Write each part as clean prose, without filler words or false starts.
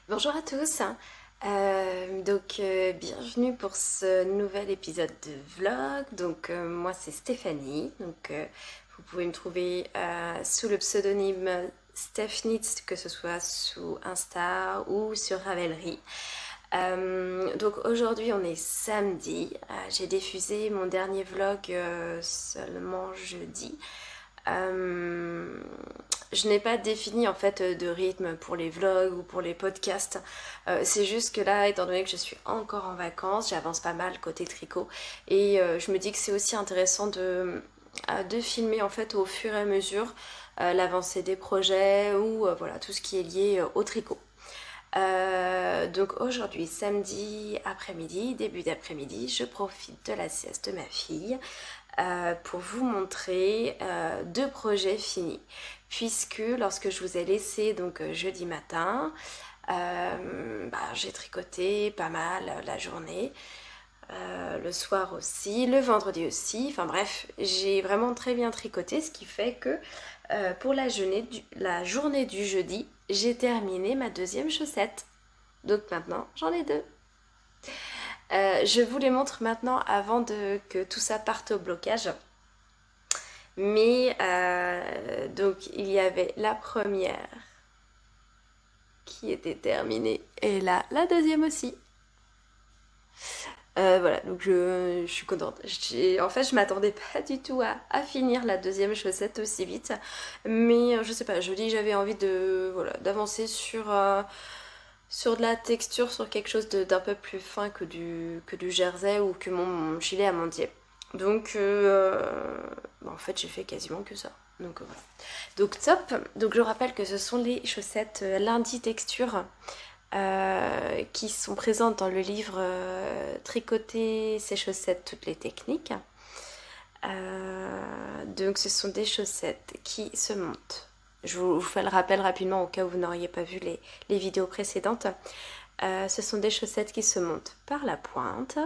Bonjour à tous, bienvenue pour ce nouvel épisode de vlog. Moi c'est Stéphanie, vous pouvez me trouver sous le pseudonyme Stephnitz, que ce soit sous Insta ou sur Ravelry. Aujourd'hui on est samedi, j'ai diffusé mon dernier vlog seulement jeudi. Je n'ai pas défini en fait de rythme pour les vlogs ou pour les podcasts. C'est juste que là, étant donné que je suis encore en vacances, j'avance pas mal côté tricot et je me dis que c'est aussi intéressant de filmer en fait au fur et à mesure l'avancée des projets ou voilà tout ce qui est lié au tricot. Donc aujourd'hui, samedi après-midi, début d'après-midi, je profite de la sieste de ma fille pour vous montrer deux projets finis. Puisque lorsque je vous ai laissé jeudi matin, j'ai tricoté pas mal la journée, le soir aussi, le vendredi aussi, enfin bref, j'ai vraiment très bien tricoté, ce qui fait que pour la journée du jeudi, j'ai terminé ma deuxième chaussette. Donc maintenant, j'en ai deux. Je vous les montre maintenant avant que tout ça parte au blocage. Mais il y avait la première qui était terminée et là, la deuxième aussi. Voilà, donc je suis contente. En fait, je m'attendais pas du tout à finir la deuxième chaussette aussi vite. Mais je sais pas, je dis j'avais envie d'avancer sur de la texture, sur quelque chose d'un peu plus fin que du jersey ou que mon gilet amandier. En fait, j'ai fait quasiment que ça. Voilà. Donc top. Donc je rappelle que ce sont les chaussettes Lundi Texture qui sont présentes dans le livre Tricoter ces chaussettes, toutes les techniques. Donc ce sont des chaussettes qui se montent. Je vous fais le rappel rapidement au cas où vous n'auriez pas vu les vidéos précédentes. Ce sont des chaussettes qui se montent par la pointe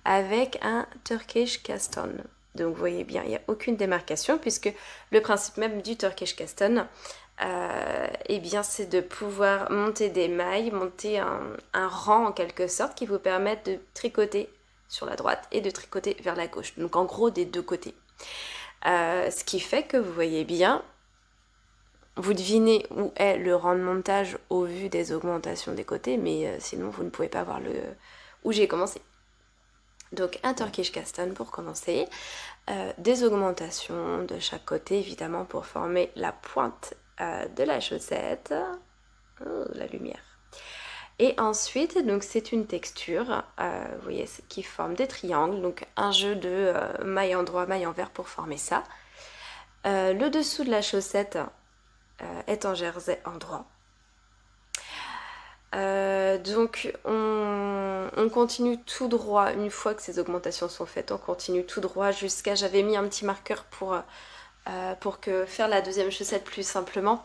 avec un Turkish cast on. Donc vous voyez bien, il n'y a aucune démarcation puisque le principe même du Turkish cast on, c'est de pouvoir monter des mailles, monter un rang en quelque sorte qui vous permettent de tricoter sur la droite et de tricoter vers la gauche. Donc en gros des deux côtés. Ce qui fait que vous voyez bien, vous devinez où est le rang de montage au vu des augmentations des côtés, mais sinon vous ne pouvez pas voir où j'ai commencé. Donc un Turkish cast on pour commencer, des augmentations de chaque côté évidemment pour former la pointe de la chaussette. Oh, la lumière. Et ensuite, donc c'est une texture, vous voyez, qui forme des triangles, donc un jeu de maille en droit, maille en vert pour former ça. Le dessous de la chaussette est en jersey en droit. On continue tout droit, une fois que ces augmentations sont faites, on continue tout droit jusqu'à, j'avais mis un petit marqueur pour faire la deuxième chaussette plus simplement.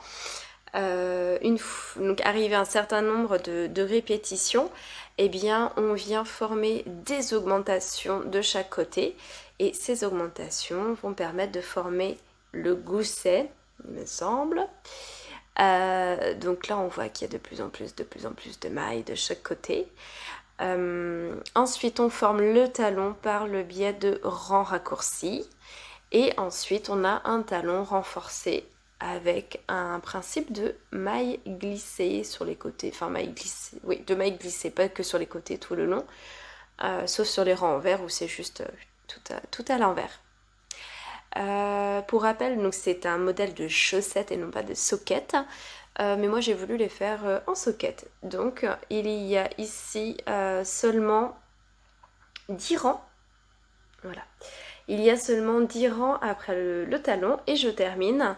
Donc arrivé à un certain nombre de répétitions, eh bien on vient former des augmentations de chaque côté et ces augmentations vont permettre de former le gousset, il me semble. Donc là on voit qu'il y a de plus en plus de mailles de chaque côté. Ensuite on forme le talon par le biais de rangs raccourcis et ensuite on a un talon renforcé avec un principe de maille glissée sur les côtés, enfin maille glissée, oui, de maille glissée, pas que sur les côtés tout le long, sauf sur les rangs envers où c'est juste tout à l'envers. Pour rappel, donc c'est un modèle de chaussette et non pas de soquette, mais moi j'ai voulu les faire en soquette. Donc il y a ici seulement 10 rangs, voilà. Il y a seulement 10 rangs après le talon et je termine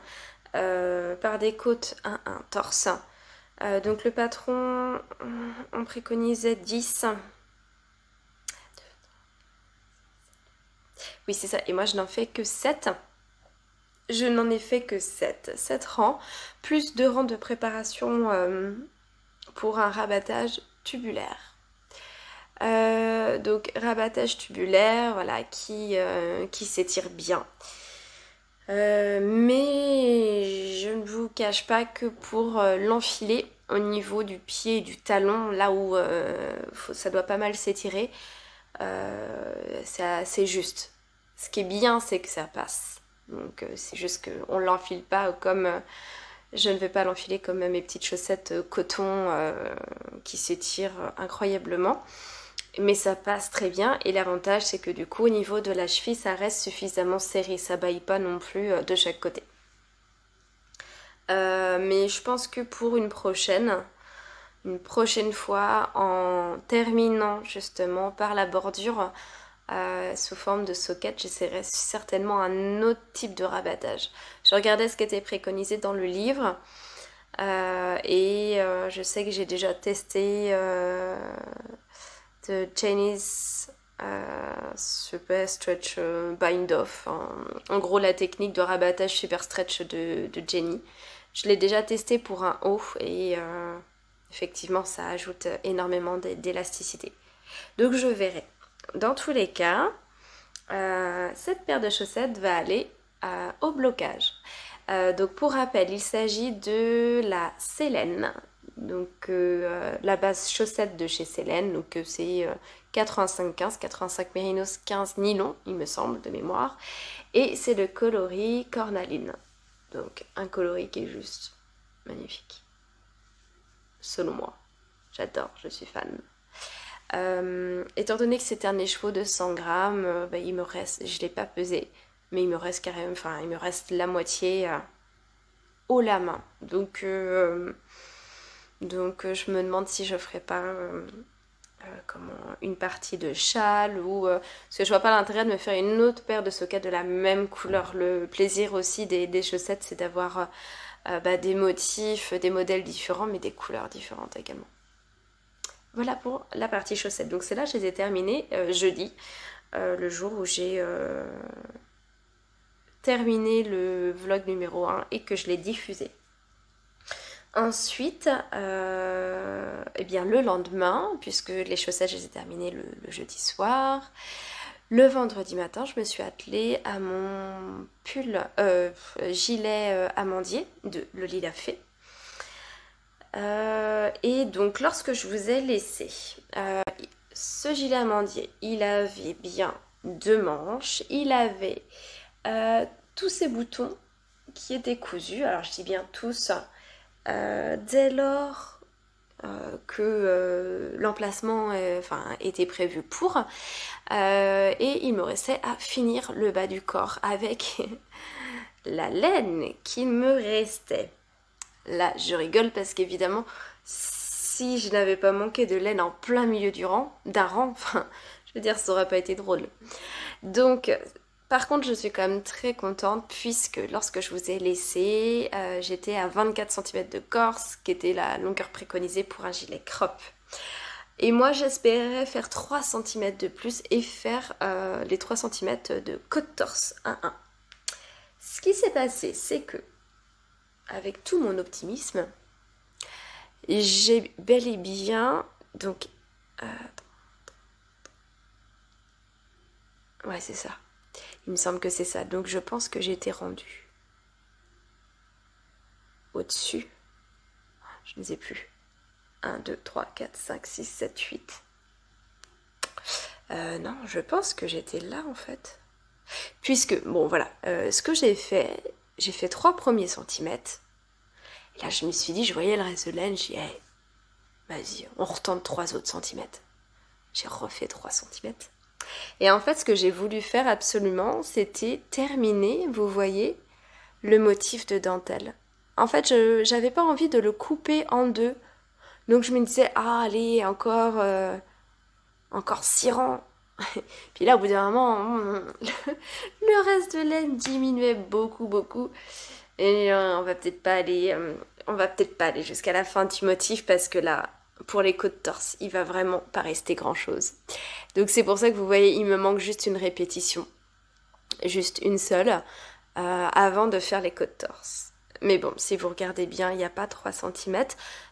par des côtes 1-1 torse. Donc le patron, on préconisait 10. Oui, c'est ça. Et moi, je n'en fais que 7. Je n'en ai fait que 7. 7 rangs, plus 2 rangs de préparation pour un rabattage tubulaire. Donc, rabattage tubulaire, voilà, qui s'étire bien. Mais je ne vous cache pas que pour l'enfiler, au niveau du pied et du talon, là où ça doit pas mal s'étirer, c'est assez juste. Ce qui est bien, c'est que ça passe. Donc c'est juste qu'on ne l'enfile pas comme... je ne vais pas l'enfiler comme mes petites chaussettes coton qui s'étirent incroyablement. Mais ça passe très bien et l'avantage c'est que du coup au niveau de la cheville ça reste suffisamment serré, ça bâille pas non plus de chaque côté. Mais je pense que pour une prochaine fois en terminant justement par la bordure sous forme de socket, j'essaierai certainement un autre type de rabattage. Je regardais ce qui était préconisé dans le livre et je sais que j'ai déjà testé The Chinese Super Stretch Bind Off. En gros, la technique de rabattage super stretch de Jenny. Je l'ai déjà testé pour un haut et effectivement, ça ajoute énormément d'élasticité. Donc, je verrai. Dans tous les cas, cette paire de chaussettes va aller au blocage. Donc, pour rappel, il s'agit de la Sélène. Donc la base chaussette de chez Sélène, donc c'est 85-15, 85 mérinos, 15 nylon, il me semble, de mémoire. Et c'est le coloris cornaline. Donc un coloris qui est juste magnifique. Selon moi. J'adore, je suis fan. Étant donné que c'est un écheveau de 100 grammes, il me reste, je ne l'ai pas pesé, mais il me reste carrément, il me reste la moitié haut la main. Donc je me demande si je ferais pas une partie de châle ou parce que je vois pas l'intérêt de me faire une autre paire de sockets de la même couleur. Le plaisir aussi des chaussettes, c'est d'avoir des motifs, des modèles différents, mais des couleurs différentes également. Voilà pour la partie chaussettes. Donc celles-là, je les ai terminées jeudi, le jour où j'ai terminé le vlog numéro 1 et que je l'ai diffusé. Ensuite, eh bien, le lendemain, puisque les chaussettes, je les ai terminées le jeudi soir, le vendredi matin, je me suis attelée à mon pull gilet amandier de Le Lilas Fée. Et donc, lorsque je vous ai laissé ce gilet amandier, il avait bien 2 manches, il avait tous ces boutons qui étaient cousus. Alors, je dis bien tous. Dès lors que l'emplacement était prévu pour et il me restait à finir le bas du corps avec la laine qui me restait. Là je rigole parce qu'évidemment si je n'avais pas manqué de laine en plein milieu d'un rang, je veux dire ça aurait pas été drôle. Donc par contre, je suis quand même très contente puisque lorsque je vous ai laissé, j'étais à 24 cm de corse, qui était la longueur préconisée pour un gilet crop. Et moi, j'espérais faire 3 cm de plus et faire les 3 cm de côte-torse 1-1. Ce qui s'est passé, c'est que, avec tout mon optimisme, j'ai bel et bien... Donc, ouais, c'est ça. Il me semble que c'est ça. Donc je pense que j'ai été rendue au-dessus. Je ne sais plus. 1, 2, 3, 4, 5, 6, 7, 8. Non, je pense que j'étais là en fait. Puisque, bon voilà, ce que j'ai fait 3 premiers centimètres. Et là je me suis dit, je voyais le reste de laine, j'ai dit, hey, vas-y, on retente 3 autres centimètres. J'ai refait 3 centimètres. Et en fait, ce que j'ai voulu faire absolument, c'était terminer, vous voyez, le motif de dentelle. En fait, je n'avais pas envie de le couper en 2. Donc je me disais, ah allez, encore 6 rangs. Puis là, au bout d'un moment, le reste de laine diminuait beaucoup. Et on va peut-être pas aller jusqu'à la fin du motif parce que là, pour les côtes torse, il va vraiment pas rester grand chose. Donc c'est pour ça que vous voyez, il me manque juste une répétition. Juste une seule avant de faire les côtes torse. Mais bon, si vous regardez bien, il n'y a pas 3 cm,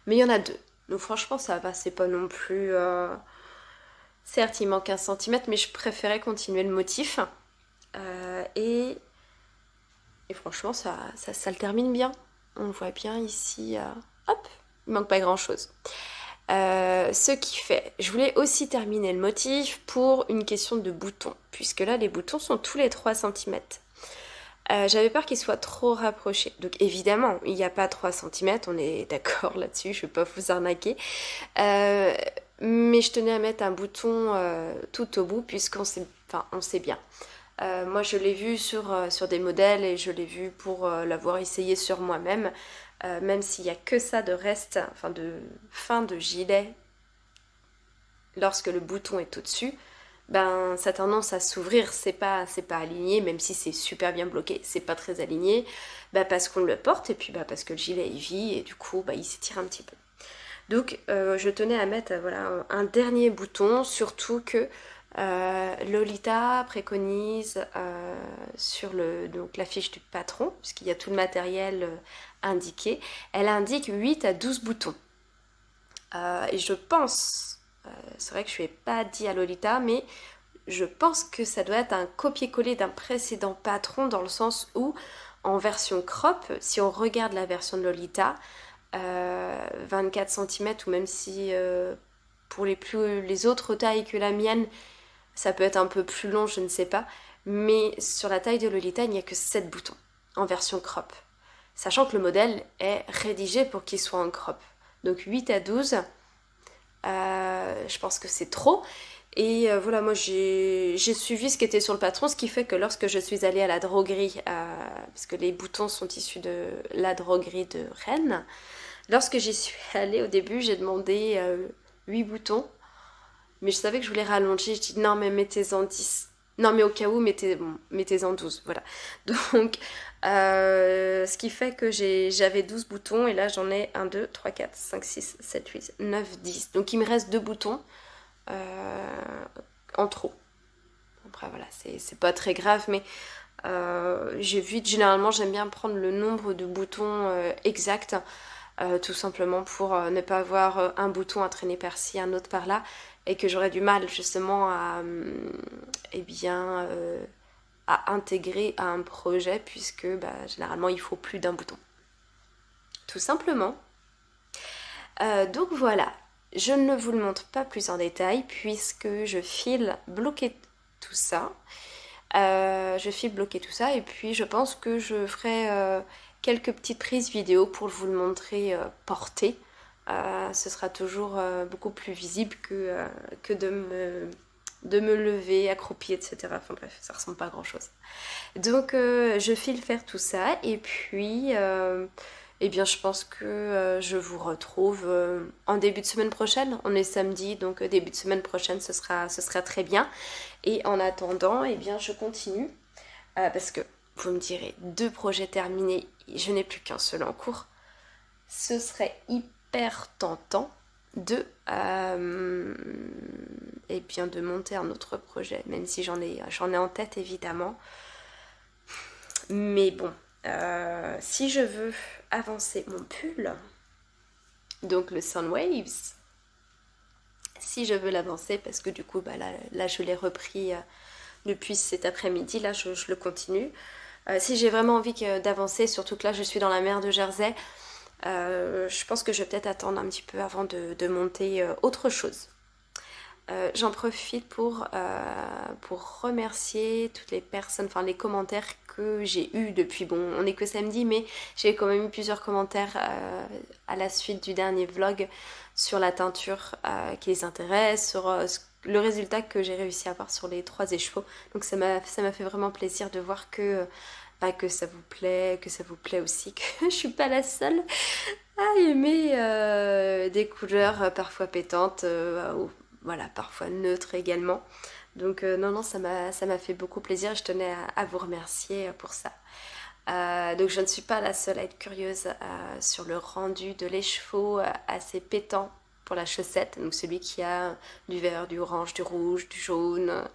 mais il y en a 2. Donc franchement, ça va, c'est pas non plus... Certes, il manque 1 cm, mais je préférais continuer le motif. Et franchement, ça le termine bien. On le voit bien ici. Hop, il manque pas grand chose. Ce qui fait, je voulais aussi terminer le motif pour une question de boutons, puisque là les boutons sont tous les 3 cm. J'avais peur qu'ils soient trop rapprochés. Donc évidemment, il n'y a pas 3 cm, on est d'accord là-dessus, je ne vais pas vous arnaquer. Mais je tenais à mettre un bouton tout au bout, puisqu'on sait, on sait bien. Moi je l'ai vu sur des modèles et je l'ai vu pour l'avoir essayé sur moi-même. Même s'il n'y a que ça de reste, enfin de fin de gilet, lorsque le bouton est au-dessus, ben ça a tendance à s'ouvrir, c'est pas aligné, même si c'est super bien bloqué, c'est pas très aligné, parce qu'on le porte et puis parce que le gilet il vit et du coup il s'étire un petit peu. Donc je tenais à mettre voilà, un dernier bouton, surtout que Lolita préconise sur donc la fiche du patron, puisqu'il y a tout le matériel indiqué, elle indique 8 à 12 boutons. Et je pense, c'est vrai que je ne lui ai pas dit à Lolita, mais je pense que ça doit être un copier-coller d'un précédent patron, dans le sens où, en version crop, si on regarde la version de Lolita, 24 cm, ou même si pour les autres tailles que la mienne, ça peut être un peu plus long, je ne sais pas. Mais sur la taille de Lolita, il n'y a que 7 boutons en version crop. Sachant que le modèle est rédigé pour qu'il soit en crop. Donc 8 à 12, je pense que c'est trop. Et voilà, moi j'ai suivi ce qui était sur le patron, ce qui fait que lorsque je suis allée à la droguerie, parce que les boutons sont issus de la droguerie de Rennes, lorsque j'y suis allée au début, j'ai demandé 8 boutons. Mais je savais que je voulais rallonger, je dis non mais mettez-en 10. Non mais au cas où, mettez-en 12, voilà. Donc, ce qui fait que j'avais 12 boutons et là j'en ai 1, 2, 3, 4, 5, 6, 7, 8, 9, 10. Donc il me reste 2 boutons en trop. Après voilà, c'est pas très grave, mais généralement j'aime bien prendre le nombre de boutons exact. Tout simplement pour ne pas avoir un bouton à traîner par-ci, un autre par-là, et que j'aurais du mal justement à intégrer à un projet, puisque généralement il faut plus d'un bouton. Tout simplement. Donc voilà, je ne vous le montre pas plus en détail, puisque je file bloquer tout ça. Et puis je pense que je ferai quelques petites prises vidéo pour vous le montrer porté. Ce sera toujours beaucoup plus visible que de me lever, accroupie, etc. Enfin bref, ça ressemble pas à grand chose. Donc je file faire tout ça et puis eh bien je pense que je vous retrouve en début de semaine prochaine. On est samedi, donc début de semaine prochaine ce sera très bien. Et en attendant, eh bien je continue parce que vous me direz 2 projets terminés, je n'ai plus qu'un seul en cours. Ce serait hyper tentant de monter un autre projet, même si j'en ai en tête évidemment. Mais bon, si je veux avancer mon pull, donc le Soundwaves, si je veux l'avancer, parce que du coup là je l'ai repris depuis cet après-midi, là je le continue. Si j'ai vraiment envie d'avancer, surtout que là je suis dans la mer de Jersey, je pense que je vais peut-être attendre un petit peu avant de monter autre chose. J'en profite pour remercier toutes les personnes, enfin les commentaires que j'ai eus depuis, bon on n'est que samedi, mais j'ai quand même eu plusieurs commentaires à la suite du dernier vlog sur la teinture qui les intéresse, sur le résultat que j'ai réussi à avoir sur les 3 écheveaux. Donc ça m'a fait vraiment plaisir de voir que ça vous plaît, aussi, que je suis pas la seule à aimer des couleurs parfois pétantes, ou voilà, parfois neutres également. Donc non, ça m'a fait beaucoup plaisir et je tenais à vous remercier pour ça. Donc je ne suis pas la seule à être curieuse sur le rendu de l'écheveau assez pétant pour la chaussette. Donc celui qui a du vert, du orange, du rouge, du jaune,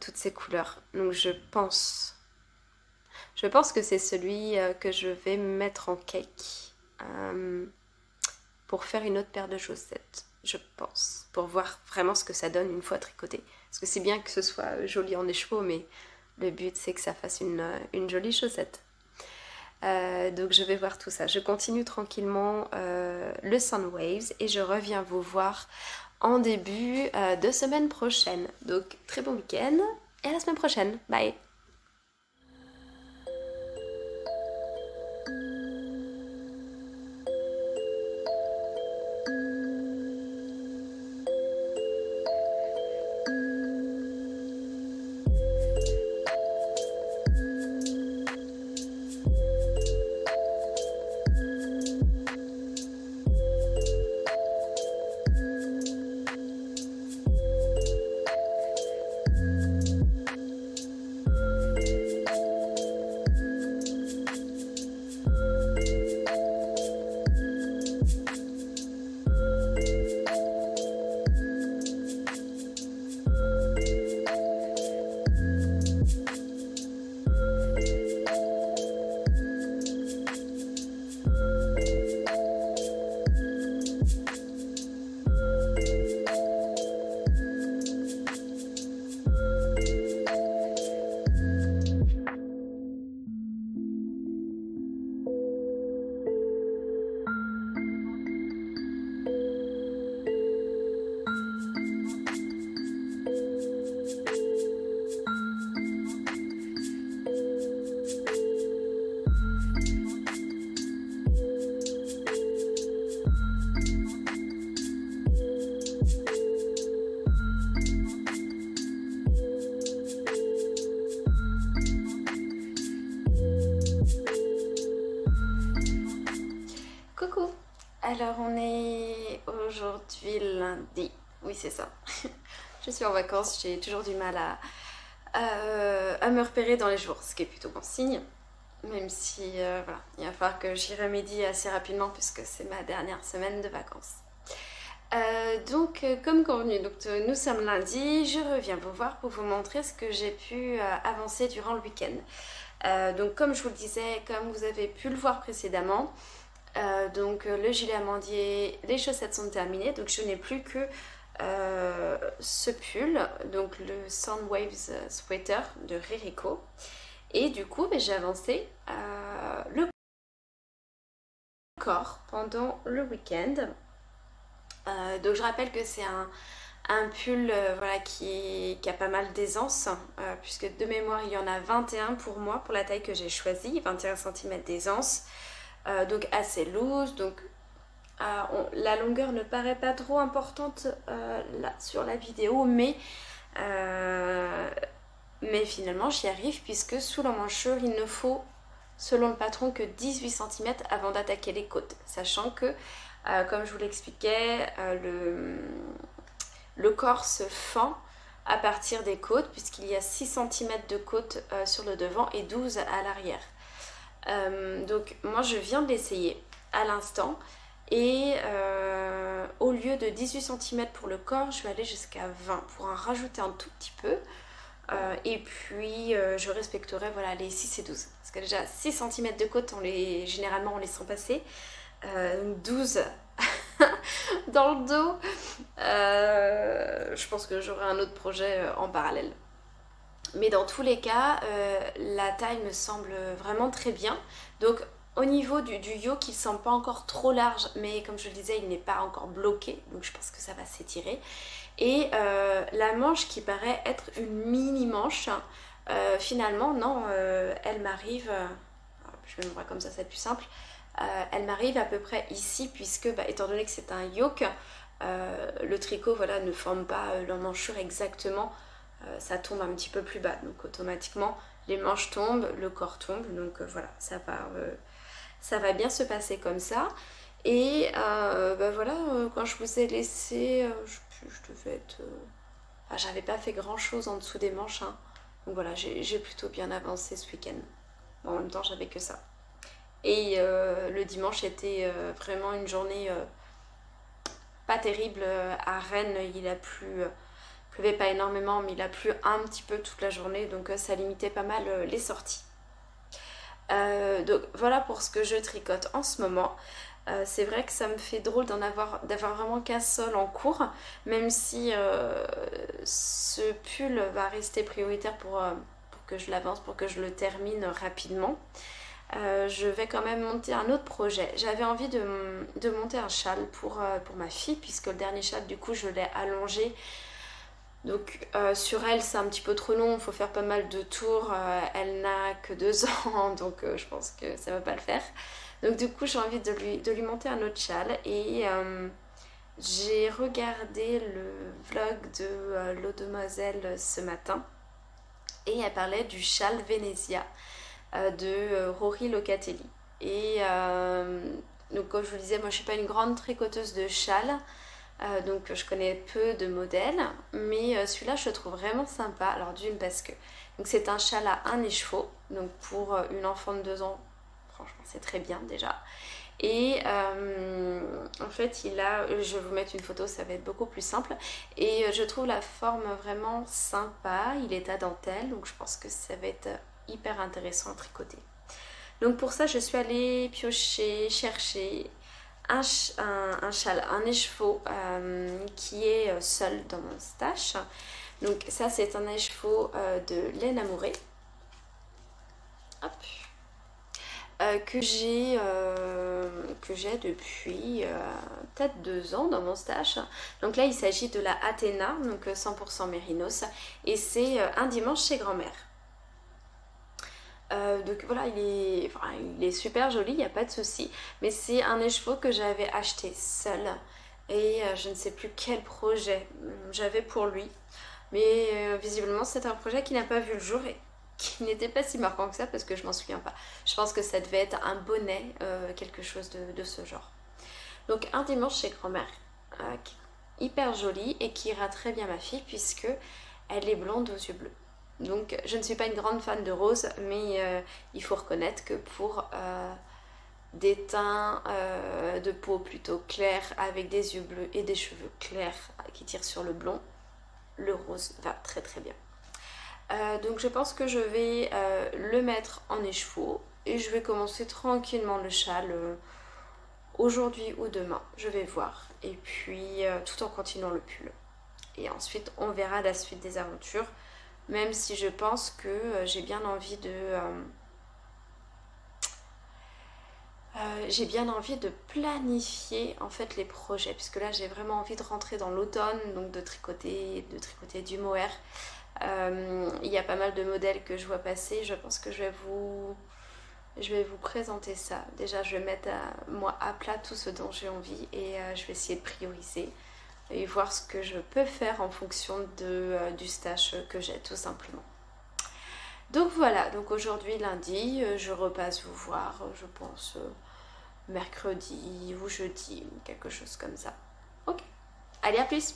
toutes ces couleurs. Donc je pense que c'est celui que je vais mettre en cake pour faire une autre paire de chaussettes. Je pense, pour voir vraiment ce que ça donne une fois tricoté. Parce que c'est bien que ce soit joli en écheveau, mais le but c'est que ça fasse une jolie chaussette. Donc je vais voir tout ça. Je continue tranquillement le Sunwaves et je reviens vous voir en début de semaine prochaine. Donc très bon week-end et à la semaine prochaine. Bye. Coucou. Alors on est aujourd'hui lundi. Oui c'est ça. Je suis en vacances, j'ai toujours du mal à me repérer dans les jours, ce qui est plutôt bon signe. Même si voilà, il va falloir que j'y remédie assez rapidement puisque c'est ma dernière semaine de vacances. Donc comme convenu, nous sommes lundi, je reviens vous voir pour vous montrer ce que j'ai pu avancer durant le week-end. Donc comme je vous le disais, comme vous avez pu le voir précédemment, donc le gilet amandier, les chaussettes sont terminées, donc je n'ai plus que ce pull, donc le Sunwaves sweater de Ririko. Et du coup j'ai avancé le corps pendant le week-end. Donc je rappelle que c'est un pull voilà, qui a pas mal d'aisance, puisque de mémoire il y en a 21 pour moi, pour la taille que j'ai choisie, 21 cm d'aisance. Donc assez loose, donc la longueur ne paraît pas trop importante là sur la vidéo, mais finalement j'y arrive puisque sous l'emmanchure il ne faut, selon le patron, que 18 cm avant d'attaquer les côtes, sachant que comme je vous l'expliquais, le corps se fend à partir des côtes puisqu'il y a 6 cm de côte sur le devant et 12 à l'arrière. Donc moi je viens de l'essayer à l'instant et au lieu de 18 cm pour le corps, je vais aller jusqu'à 20 pour en rajouter un tout petit peu. Et puis je respecterai voilà, les 6 et 12 parce que déjà 6 cm de côte généralement on les sent passer, 12 dans le dos, je pense que j'aurai un autre projet en parallèle. Mais dans tous les cas, la taille me semble vraiment très bien. Donc au niveau du yoke, il ne semble pas encore trop large, mais comme je le disais, il n'est pas encore bloqué, donc je pense que ça va s'étirer. Et la manche qui paraît être une mini manche, finalement non, elle m'arrive, je vais me voir comme ça, c'est plus simple, elle m'arrive à peu près ici, puisque étant donné que c'est un yoke, le tricot voilà, ne forme pas l'emmanchure exactement. Ça tombe un petit peu plus bas, donc automatiquement les manches tombent, le corps tombe, donc voilà, ça va bien se passer comme ça. Et voilà, quand je vous ai laissé, je devais être... j'avais pas fait grand chose en dessous des manches, hein. Donc voilà, j'ai plutôt bien avancé ce week-end. Bon, en même temps j'avais que ça. Et le dimanche était vraiment une journée pas terrible à Rennes, il a plu... pleuvait pas énormément, mais il a plu un petit peu toute la journée, donc ça limitait pas mal les sorties. Donc voilà pour ce que je tricote en ce moment. C'est vrai que ça me fait drôle d'avoir vraiment qu'un seul en cours, même si ce pull va rester prioritaire pour que je l'avance, pour que je le termine rapidement. je vais quand même monter un autre projet. J'avais envie de monter un châle pour ma fille, puisque le dernier châle du coup je l'ai allongé. Donc sur elle c'est un petit peu trop long, il faut faire pas mal de tours, elle n'a que 2 ans donc je pense que ça va pas le faire. Donc du coup j'ai envie de lui monter un autre châle et j'ai regardé le vlog de l'eau demoiselle ce matin et elle parlait du châle Venezia de Rory Locatelli. Et donc comme je vous le disais, moi je suis pas une grande tricoteuse de châles. Donc je connais peu de modèles, mais celui-là je le trouve vraiment sympa. Alors d'une parce que c'est un châle à un écheveau, donc pour une enfant de 2 ans, franchement c'est très bien déjà. Et en fait il a, je vais vous mettre une photo, ça va être beaucoup plus simple. Et je trouve la forme vraiment sympa, il est à dentelle, donc je pense que ça va être hyper intéressant à tricoter. Donc pour ça je suis allée piocher, chercher un châle, un écheveau qui est seul dans mon stash. Donc ça c'est un écheveau de laine amourée. Hop. Que j'ai depuis peut-être 2 ans dans mon stash. Donc là il s'agit de la Athéna, donc 100% mérinos, et c'est un dimanche chez grand-mère. Donc voilà, il est super joli, il n'y a pas de souci. Mais c'est un écheveau que j'avais acheté seul. Et je ne sais plus quel projet j'avais pour lui. Mais visiblement c'est un projet qui n'a pas vu le jour et qui n'était pas si marquant que ça parce que je m'en souviens pas. Je pense que ça devait être un bonnet, quelque chose de ce genre. Donc un dimanche chez grand-mère, hyper joli et qui ira très bien à ma fille puisque elle est blonde aux yeux bleus. Donc je ne suis pas une grande fan de rose, mais il faut reconnaître que pour des teints de peau plutôt clairs avec des yeux bleus et des cheveux clairs qui tirent sur le blond, le rose va très très bien. Donc je pense que je vais le mettre en écheveau et je vais commencer tranquillement le châle aujourd'hui ou demain, je vais voir. Et puis tout en continuant le pull. Et ensuite on verra la suite des aventures. Même si je pense que j'ai bien envie de planifier en fait les projets, puisque là j'ai vraiment envie de rentrer dans l'automne, donc de tricoter du mohair. Il y a pas mal de modèles que je vois passer, je pense que je vais vous présenter ça. Déjà je vais mettre moi à plat tout ce dont j'ai envie et je vais essayer de prioriser et voir ce que je peux faire en fonction du stash que j'ai tout simplement. Donc voilà, donc aujourd'hui lundi, je repasse vous voir, je pense mercredi ou jeudi, quelque chose comme ça. Ok, allez à plus.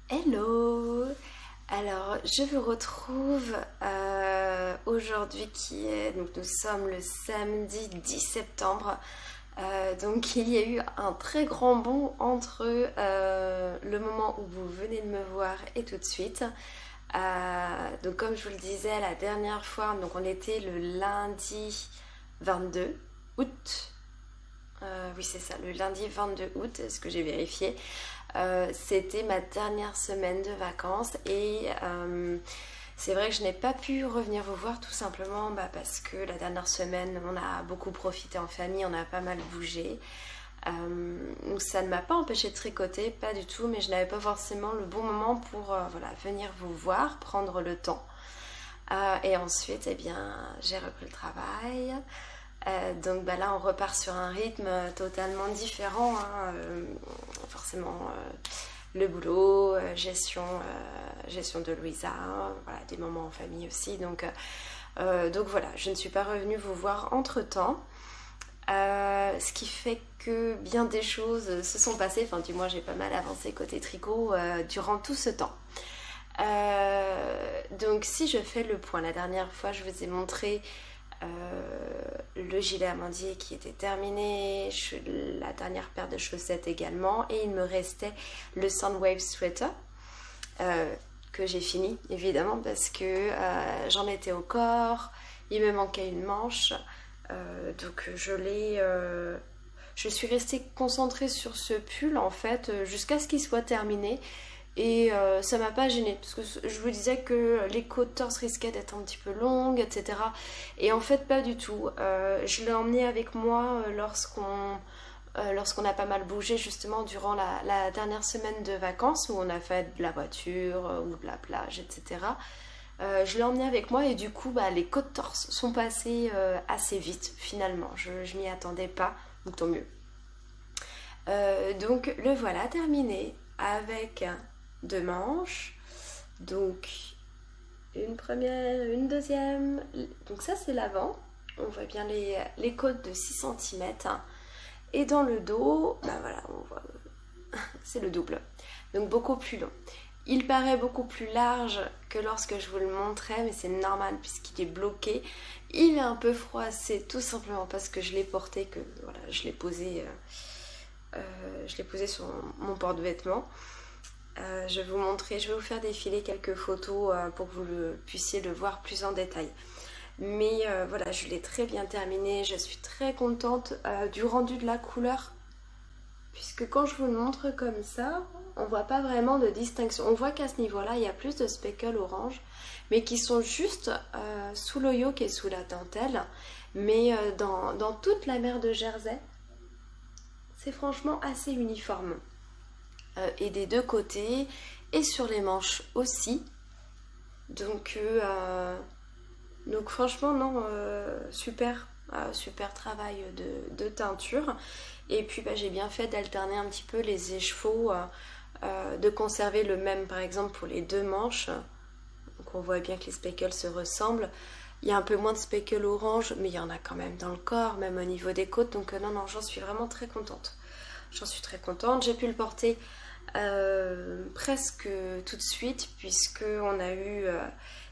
Hello! Alors je vous retrouve aujourd'hui donc nous sommes le samedi 10 septembre. Donc il y a eu un très grand bond entre le moment où vous venez de me voir et tout de suite. Donc comme je vous le disais la dernière fois, donc on était le lundi 22 août. Oui c'est ça, le lundi 22 août, ce que j'ai vérifié. C'était ma dernière semaine de vacances et c'est vrai que je n'ai pas pu revenir vous voir tout simplement parce que la dernière semaine on a beaucoup profité en famille, on a pas mal bougé. Donc ça ne m'a pas empêché de tricoter, pas du tout, mais je n'avais pas forcément le bon moment pour voilà, venir vous voir, prendre le temps. Et ensuite, eh bien, j'ai repris le travail. Donc là, on repart sur un rythme totalement différent. Hein. Forcément, le boulot, gestion de Louisa, voilà, des moments en famille aussi. Donc voilà, je ne suis pas revenue vous voir entre-temps. Ce qui fait que bien des choses se sont passées, enfin du moins j'ai pas mal avancé côté tricot durant tout ce temps. Donc si je fais le point, la dernière fois je vous ai montré le gilet amandier qui était terminé, la dernière paire de chaussettes également, et il me restait le Soundwave Sweater que j'ai fini évidemment parce que j'en étais au corps, il me manquait une manche, donc je suis restée concentrée sur ce pull en fait jusqu'à ce qu'il soit terminé. Et ça m'a pas gênée parce que je vous disais que les côtes torse risquaient d'être un petit peu longues, etc. Et en fait, pas du tout. Je l'ai emmené avec moi lorsqu'on a pas mal bougé justement durant la dernière semaine de vacances où on a fait de la voiture ou de la plage, etc. Je l'ai emmené avec moi et du coup, les côtes torse sont passées assez vite finalement. Je m'y attendais pas, donc tant mieux. Donc le voilà terminé avec 2 manches, donc une première, une deuxième, donc ça c'est l'avant, on voit bien les côtes de 6 cm, et dans le dos, voilà, on voit, c'est le double, donc beaucoup plus long. Il paraît beaucoup plus large que lorsque je vous le montrais, mais c'est normal puisqu'il est bloqué. Il est un peu froissé tout simplement parce que je l'ai porté, que voilà, je l'ai posé sur mon porte-vêtements. Je vais vous montrer, je vais vous faire défiler quelques photos pour que vous puissiez le voir plus en détail. Mais voilà, je l'ai très bien terminé, je suis très contente du rendu de la couleur. Puisque quand je vous le montre comme ça, on voit pas vraiment de distinction. On voit qu'à ce niveau-là, il y a plus de speckles orange, mais qui sont juste sous le yoke et sous la dentelle. Mais dans toute la mer de Jersey, c'est franchement assez uniforme. Et des deux côtés, et sur les manches aussi. Donc franchement, non, super travail de teinture. Et puis j'ai bien fait d'alterner un petit peu les écheveaux, de conserver le même par exemple pour les 2 manches. Donc on voit bien que les speckles se ressemblent. Il y a un peu moins de speckles orange, mais il y en a quand même dans le corps, même au niveau des côtes. Donc non, j'en suis vraiment très contente. J'en suis très contente. J'ai pu le porter presque tout de suite, puisqu'on a eu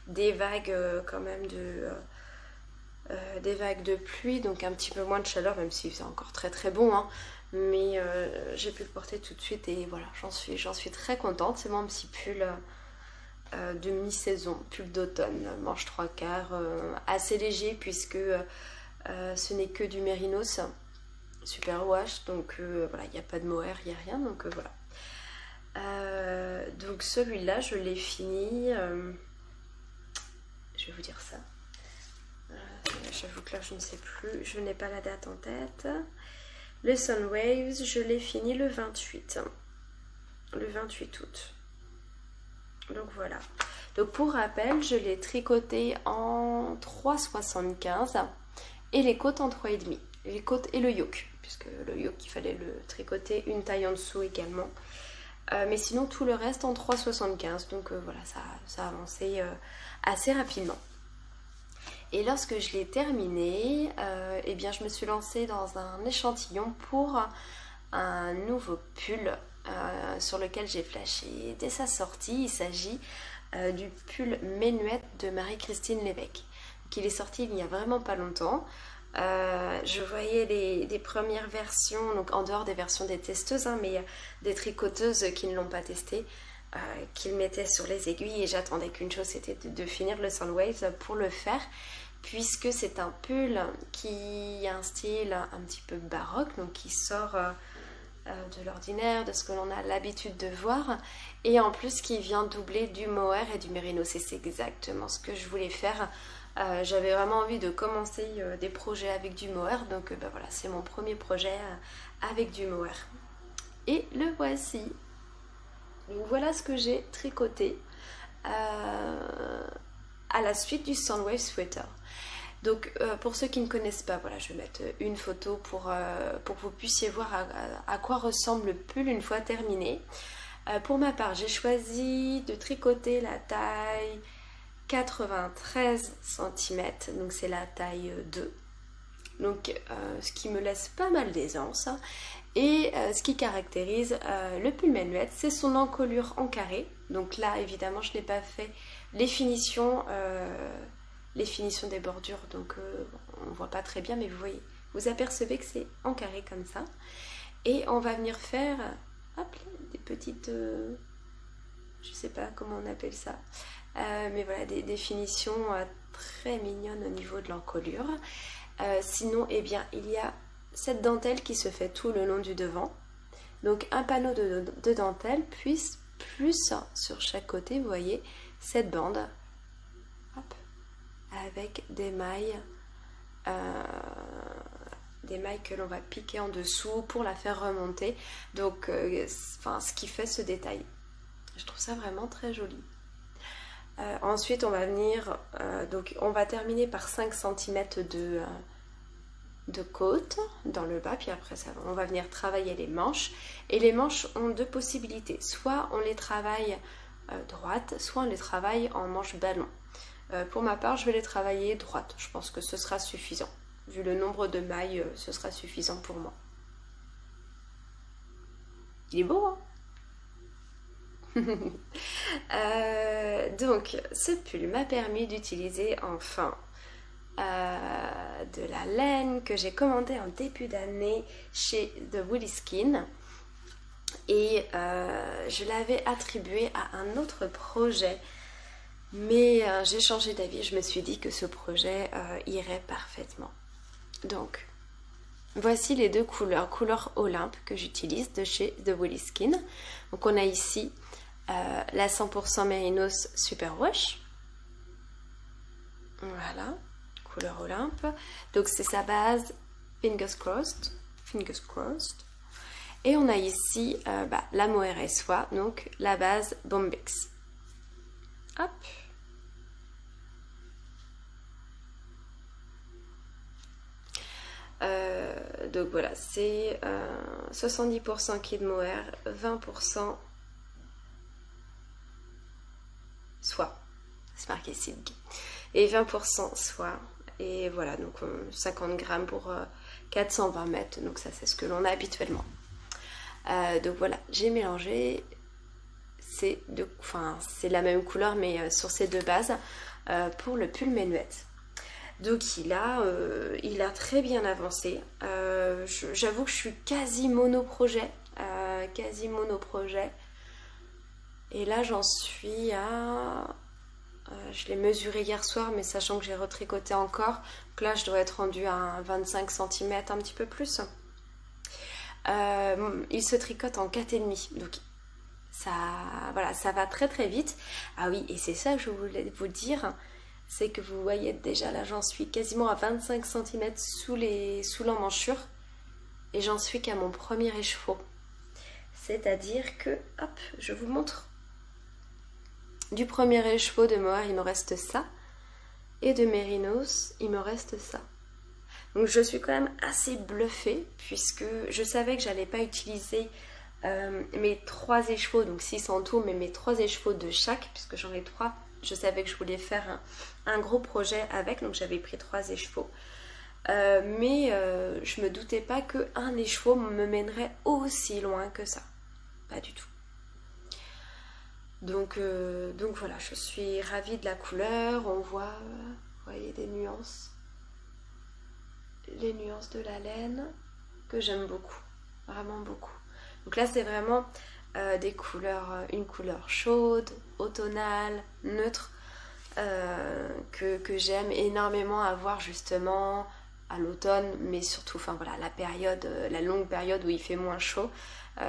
des vagues quand même des vagues de pluie, donc un petit peu moins de chaleur, même si c'est encore très très bon, hein. Mais j'ai pu le porter tout de suite et voilà, j'en suis très contente. C'est mon petit pull de mi-saison, pull d'automne, manche 3/4, assez léger puisque ce n'est que du mérinos, super wash, donc voilà, il n'y a pas de mohair, il n'y a rien, donc voilà. Donc celui-là, je l'ai fini, je vais vous dire ça. J'avoue que là je ne sais plus, je n'ai pas la date en tête. Le Soundwaves, je l'ai fini le 28 août. Donc voilà. Donc pour rappel, je l'ai tricoté en 3,75 et les côtes en 3,5. Les côtes et le yoke, puisque le yoke il fallait le tricoter une taille en dessous également. Mais sinon tout le reste en 3,75. Donc voilà, ça a avancé assez rapidement. Et lorsque je l'ai terminé, eh bien je me suis lancée dans un échantillon pour un nouveau pull sur lequel j'ai flashé dès sa sortie. Il s'agit du pull Ménuette de Marie-Christine Lévesque. Donc, il est sorti il n'y a vraiment pas longtemps. Je voyais des premières versions, donc en dehors des versions des testeuses, hein, mais des tricoteuses qui ne l'ont pas testé, qui le mettaient sur les aiguilles, et j'attendais qu'une chose, c'était de finir le Soundwaves pour le faire, puisque c'est un pull qui a un style un petit peu baroque, donc qui sort de l'ordinaire, de ce que l'on a l'habitude de voir, et en plus qui vient doubler du mohair et du mérinos, et c'est exactement ce que je voulais faire. J'avais vraiment envie de commencer des projets avec du mohair, donc voilà, c'est mon premier projet avec du mohair. Et le voici. Donc voilà ce que j'ai tricoté à la suite du Soundwave Sweater. Donc pour ceux qui ne connaissent pas, voilà, je vais mettre une photo pour que vous puissiez voir à quoi ressemble le pull une fois terminé. Pour ma part, j'ai choisi de tricoter la taille 93 cm, donc c'est la taille 2. donc ce qui me laisse pas mal d'aisance. Et ce qui caractérise le pull Menuet, c'est son encolure en carré. Donc là, évidemment, je n'ai pas fait les finitions des bordures, donc on ne voit pas très bien, mais vous voyez, vous apercevez que c'est en carré comme ça. Et on va venir faire hop, des petites, je sais pas comment on appelle ça, mais voilà, des finitions très mignonnes au niveau de l'encolure. Sinon, eh bien, il y a cette dentelle qui se fait tout le long du devant. Donc un panneau de dentelle, puis plus sur chaque côté, vous voyez, cette bande, hop, avec des mailles que l'on va piquer en dessous pour la faire remonter. Donc, ce qui fait ce détail. Je trouve ça vraiment très joli. Ensuite, on va venir, donc on va terminer par 5 cm de côte dans le bas, puis après ça, on va venir travailler les manches. Et les manches ont deux possibilités. Soit on les travaille droites, soit on les travaille en manche ballon. Pour ma part, je vais les travailler droites. Je pense que ce sera suffisant. Vu le nombre de mailles, ce sera suffisant pour moi. Il est beau, hein? Donc, ce pull m'a permis d'utiliser enfin de la laine que j'ai commandée en début d'année chez The Woolly Skin. Et je l'avais attribuée à un autre projet. Mais j'ai changé d'avis, je me suis dit que ce projet irait parfaitement. Donc, voici les deux couleurs, couleur Olympe que j'utilise de chez The Woolly Skin. Donc on a ici la 100% Mérinos Super Wash. Voilà, couleur Olympe. Donc c'est sa base Fingers Crossed. Et on a ici la mohair et soie, donc la base Bombex. Hop. Donc voilà, c'est 70% kid mohair, 20% soie, c'est marqué silk, et 20% soie. Et voilà, donc 50 grammes pour 420 mètres, donc ça c'est ce que l'on a habituellement. Donc voilà, j'ai mélangé c'est la même couleur mais sur ces deux bases pour le pull Menuet. Donc il a très bien avancé. J'avoue que je suis quasi monoprojet. Et là j'en suis à... je l'ai mesuré hier soir, mais sachant que j'ai retricoté encore. Donc là je dois être rendue à 25 cm, un petit peu plus. Il se tricote en 4,5. Donc ça va très très vite. Ah oui, et c'est ça que je voulais vous dire. C'est que vous voyez déjà là, j'en suis quasiment à 25 cm sous l'emmanchure. Et j'en suis qu'à mon premier écheveau. C'est-à-dire que, hop, je vous montre. Du premier écheveau de mohair, il me reste ça. Et de mérinos, il me reste ça. Donc je suis quand même assez bluffée, puisque je savais que j'allais pas utiliser mes 3 écheveaux, donc 6 en tout, mais mes 3 écheveaux de chaque, puisque j'en ai 3. Je savais que je voulais faire un gros projet avec, donc j'avais pris 3 écheveaux. Mais je me doutais pas qu'un écheveau me mènerait aussi loin que ça. Pas du tout. Donc voilà, je suis ravie de la couleur. On voit, vous voyez, des nuances. Les nuances de la laine que j'aime beaucoup. Vraiment beaucoup. Donc là, c'est vraiment... des couleurs, une couleur chaude, automnale, neutre, que j'aime énormément avoir justement à l'automne, mais surtout, la longue période où il fait moins chaud.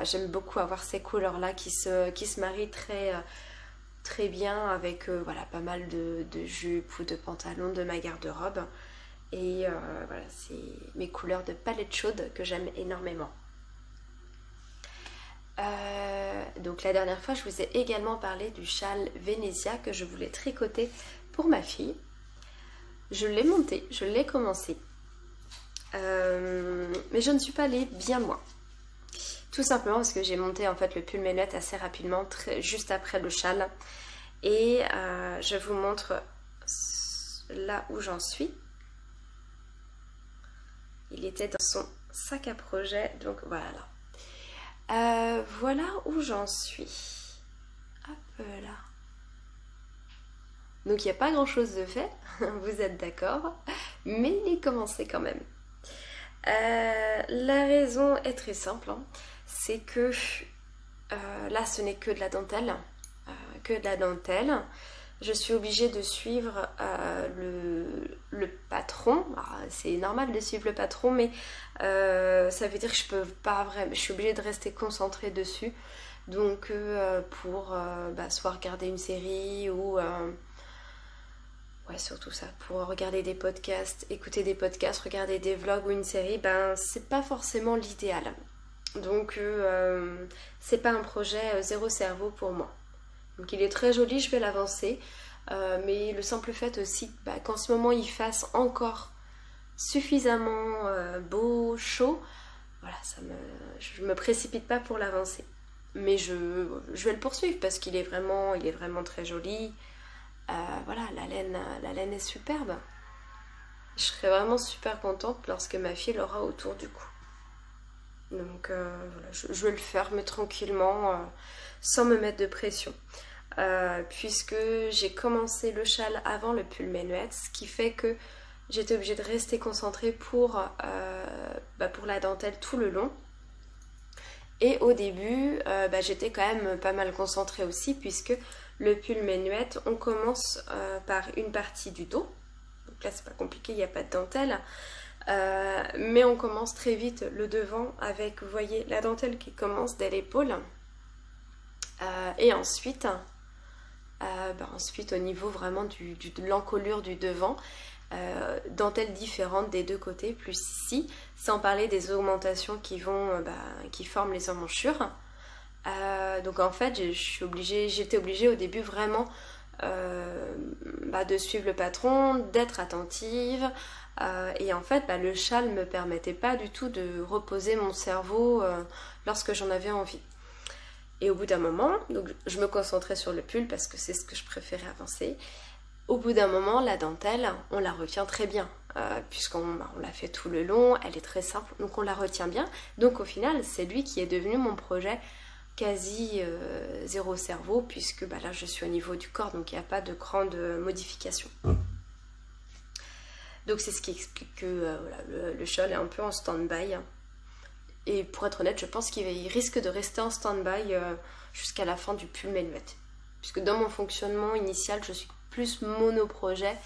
J'aime beaucoup avoir ces couleurs-là qui se marient très bien avec pas mal de jupes ou de pantalons de ma garde-robe. Et voilà, c'est mes couleurs de palette chaude que j'aime énormément. Donc la dernière fois je vous ai également parlé du châle Venezia que je voulais tricoter pour ma fille. Je l'ai monté, je l'ai commencé, mais je ne suis pas allée bien loin, tout simplement parce que j'ai monté en fait le pull Menuet assez rapidement, juste après le châle. Et je vous montre là où j'en suis. Il était dans son sac à projet, donc voilà. Voilà où j'en suis. Hop là. Donc il n'y a pas grand chose de fait, vous êtes d'accord, mais il est commencé quand même. La raison est très simple, hein. C'est que là ce n'est que de la dentelle, Je suis obligée de suivre le patron. C'est normal de suivre le patron, mais ça veut dire que je peux pas vraiment. Je suis obligée de rester concentrée dessus. Donc pour soit regarder une série ou ouais, surtout ça, pour regarder des podcasts, écouter des podcasts, regarder des vlogs ou une série, c'est pas forcément l'idéal. Donc c'est pas un projet zéro cerveau pour moi. Donc il est très joli, je vais l'avancer, mais le simple fait aussi qu'en ce moment il fasse encore suffisamment beau, chaud, voilà, je me précipite pas pour l'avancer. Mais je vais le poursuivre parce qu'il est vraiment très joli. Voilà, la laine est superbe. Je serai vraiment super contente lorsque ma fille l'aura autour du cou. Donc voilà, je vais le faire, mais tranquillement, sans me mettre de pression. Puisque j'ai commencé le châle avant le pull Menuet, ce qui fait que j'étais obligée de rester concentrée pour la dentelle tout le long. Et au début, j'étais quand même pas mal concentrée aussi, puisque le pull Menuet, on commence par une partie du dos. Donc là, c'est pas compliqué, il n'y a pas de dentelle. Mais on commence très vite le devant avec, vous voyez, la dentelle qui commence dès l'épaule. Et ensuite, au niveau vraiment de l'encolure du devant, dentelle différente des deux côtés, plus ici, sans parler des augmentations qui forment les emmanchures. Donc en fait, j'étais obligée au début vraiment de suivre le patron, d'être attentive. Et en fait, le châle ne me permettait pas du tout de reposer mon cerveau lorsque j'en avais envie. Et au bout d'un moment, donc je me concentrais sur le pull parce que c'est ce que je préférais avancer. Au bout d'un moment, la dentelle, on la retient très bien, puisqu'on l'a fait tout le long, elle est très simple, donc on la retient bien. Donc au final, c'est lui qui est devenu mon projet quasi zéro cerveau, puisque là je suis au niveau du corps, donc il n'y a pas de grande modification. Donc c'est ce qui explique que le châle est un peu en stand-by. Et pour être honnête, je pense qu'il risque de rester en stand-by jusqu'à la fin du pull Menuet. Puisque dans mon fonctionnement initial, je suis plus monoprojet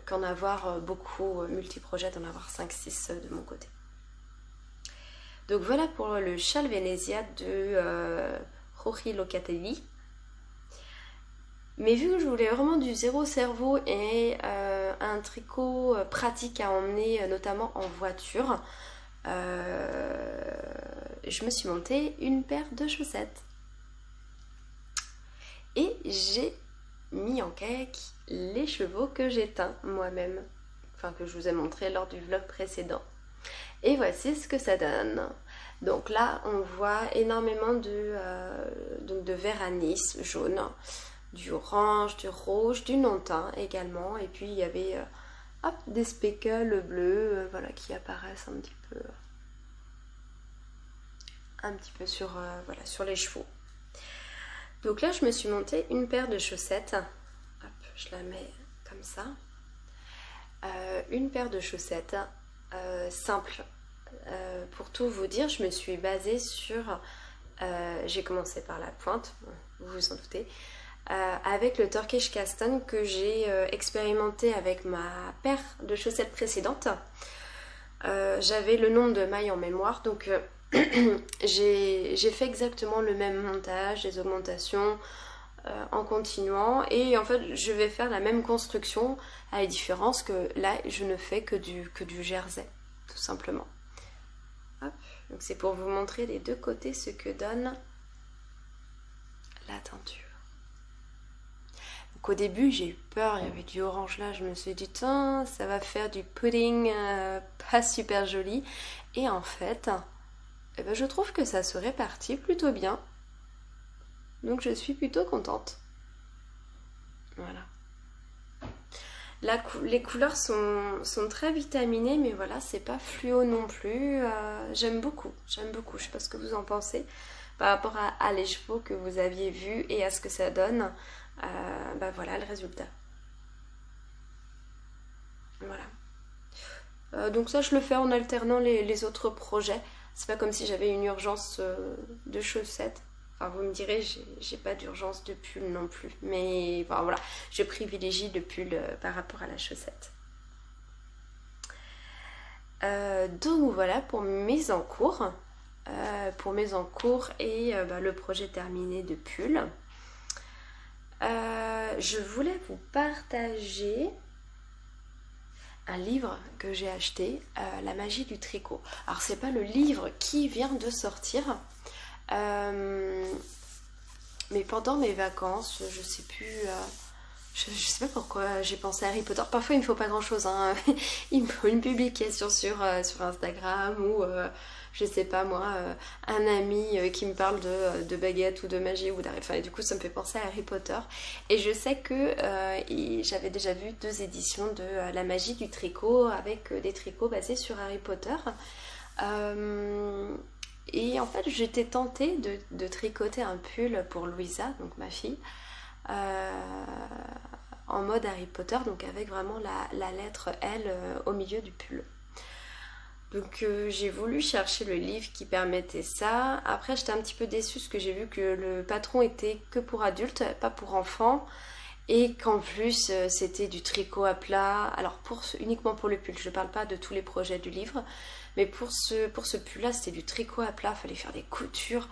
qu'en avoir beaucoup multiprojet, d'en avoir 5-6 de mon côté. Donc voilà pour le châle Venezia de Jorge Locatelli. Mais vu que je voulais vraiment du zéro cerveau et un tricot pratique à emmener notamment en voiture, je me suis montée une paire de chaussettes. Et j'ai mis en cake les chevaux que j'ai teints moi-même, enfin que je vous ai montré lors du vlog précédent. Et voici ce que ça donne. Donc là, on voit énormément de vert anis jaune, du orange, du rouge, du non-teint également. Et puis il y avait des speckles bleus qui apparaissent un petit peu sur les chevaux. Donc là, je me suis montée une paire de chaussettes. Hop, je la mets comme ça. Une paire de chaussettes simple. Pour tout vous dire, je me suis basée sur... j'ai commencé par la pointe, vous vous en doutez, avec le Turkish Castan que j'ai expérimenté avec ma paire de chaussettes précédente. J'avais le nombre de mailles en mémoire, donc j'ai fait exactement le même montage, les augmentations en continuant, et en fait je vais faire la même construction, à la différence que là je ne fais que du jersey, tout simplement. Hop. Donc c'est pour vous montrer les deux côtés ce que donne la teinture. Donc au début j'ai eu peur, il y avait du orange là, je me suis dit ça va faire du pudding pas super joli, et en fait je trouve que ça se répartit plutôt bien, donc je suis plutôt contente. Voilà. Les couleurs sont très vitaminées, mais voilà, c'est pas fluo non plus. J'aime beaucoup, j'aime beaucoup. Je sais pas ce que vous en pensez par rapport à les chevaux que vous aviez vus et à ce que ça donne. Bah voilà le résultat. Voilà. Donc ça, je le fais en alternant les autres projets. C'est pas comme si j'avais une urgence de chaussettes. Enfin, vous me direz, j'ai pas d'urgence de pull non plus. Mais enfin, voilà, je privilégie le pull par rapport à la chaussette. Donc voilà pour mes encours. Et bah, le projet terminé de pull. Je voulais vous partager un livre que j'ai acheté, La magie du tricot. Alors c'est pas le livre qui vient de sortir, mais pendant mes vacances, je sais plus, je sais pas pourquoi j'ai pensé à Harry Potter. Parfois il me faut pas grand chose, hein. Il me faut une publication sur Instagram ou je sais pas moi, un ami qui me parle de baguette ou de magie ou d'Harry. Enfin, et du coup ça me fait penser à Harry Potter. Et je sais que j'avais déjà vu 2 éditions de La magie du tricot avec des tricots basés sur Harry Potter. Et en fait j'étais tentée de tricoter un pull pour Louisa, donc ma fille, en mode Harry Potter, donc avec vraiment la lettre L au milieu du pull. Donc j'ai voulu chercher le livre qui permettait ça. Après j'étais un petit peu déçue parce que j'ai vu que le patron était que pour adultes, pas pour enfants. Et qu'en plus c'était du tricot à plat. Alors uniquement pour le pull, je ne parle pas de tous les projets du livre. Mais pour ce pull là c'était du tricot à plat, il fallait faire des coutures.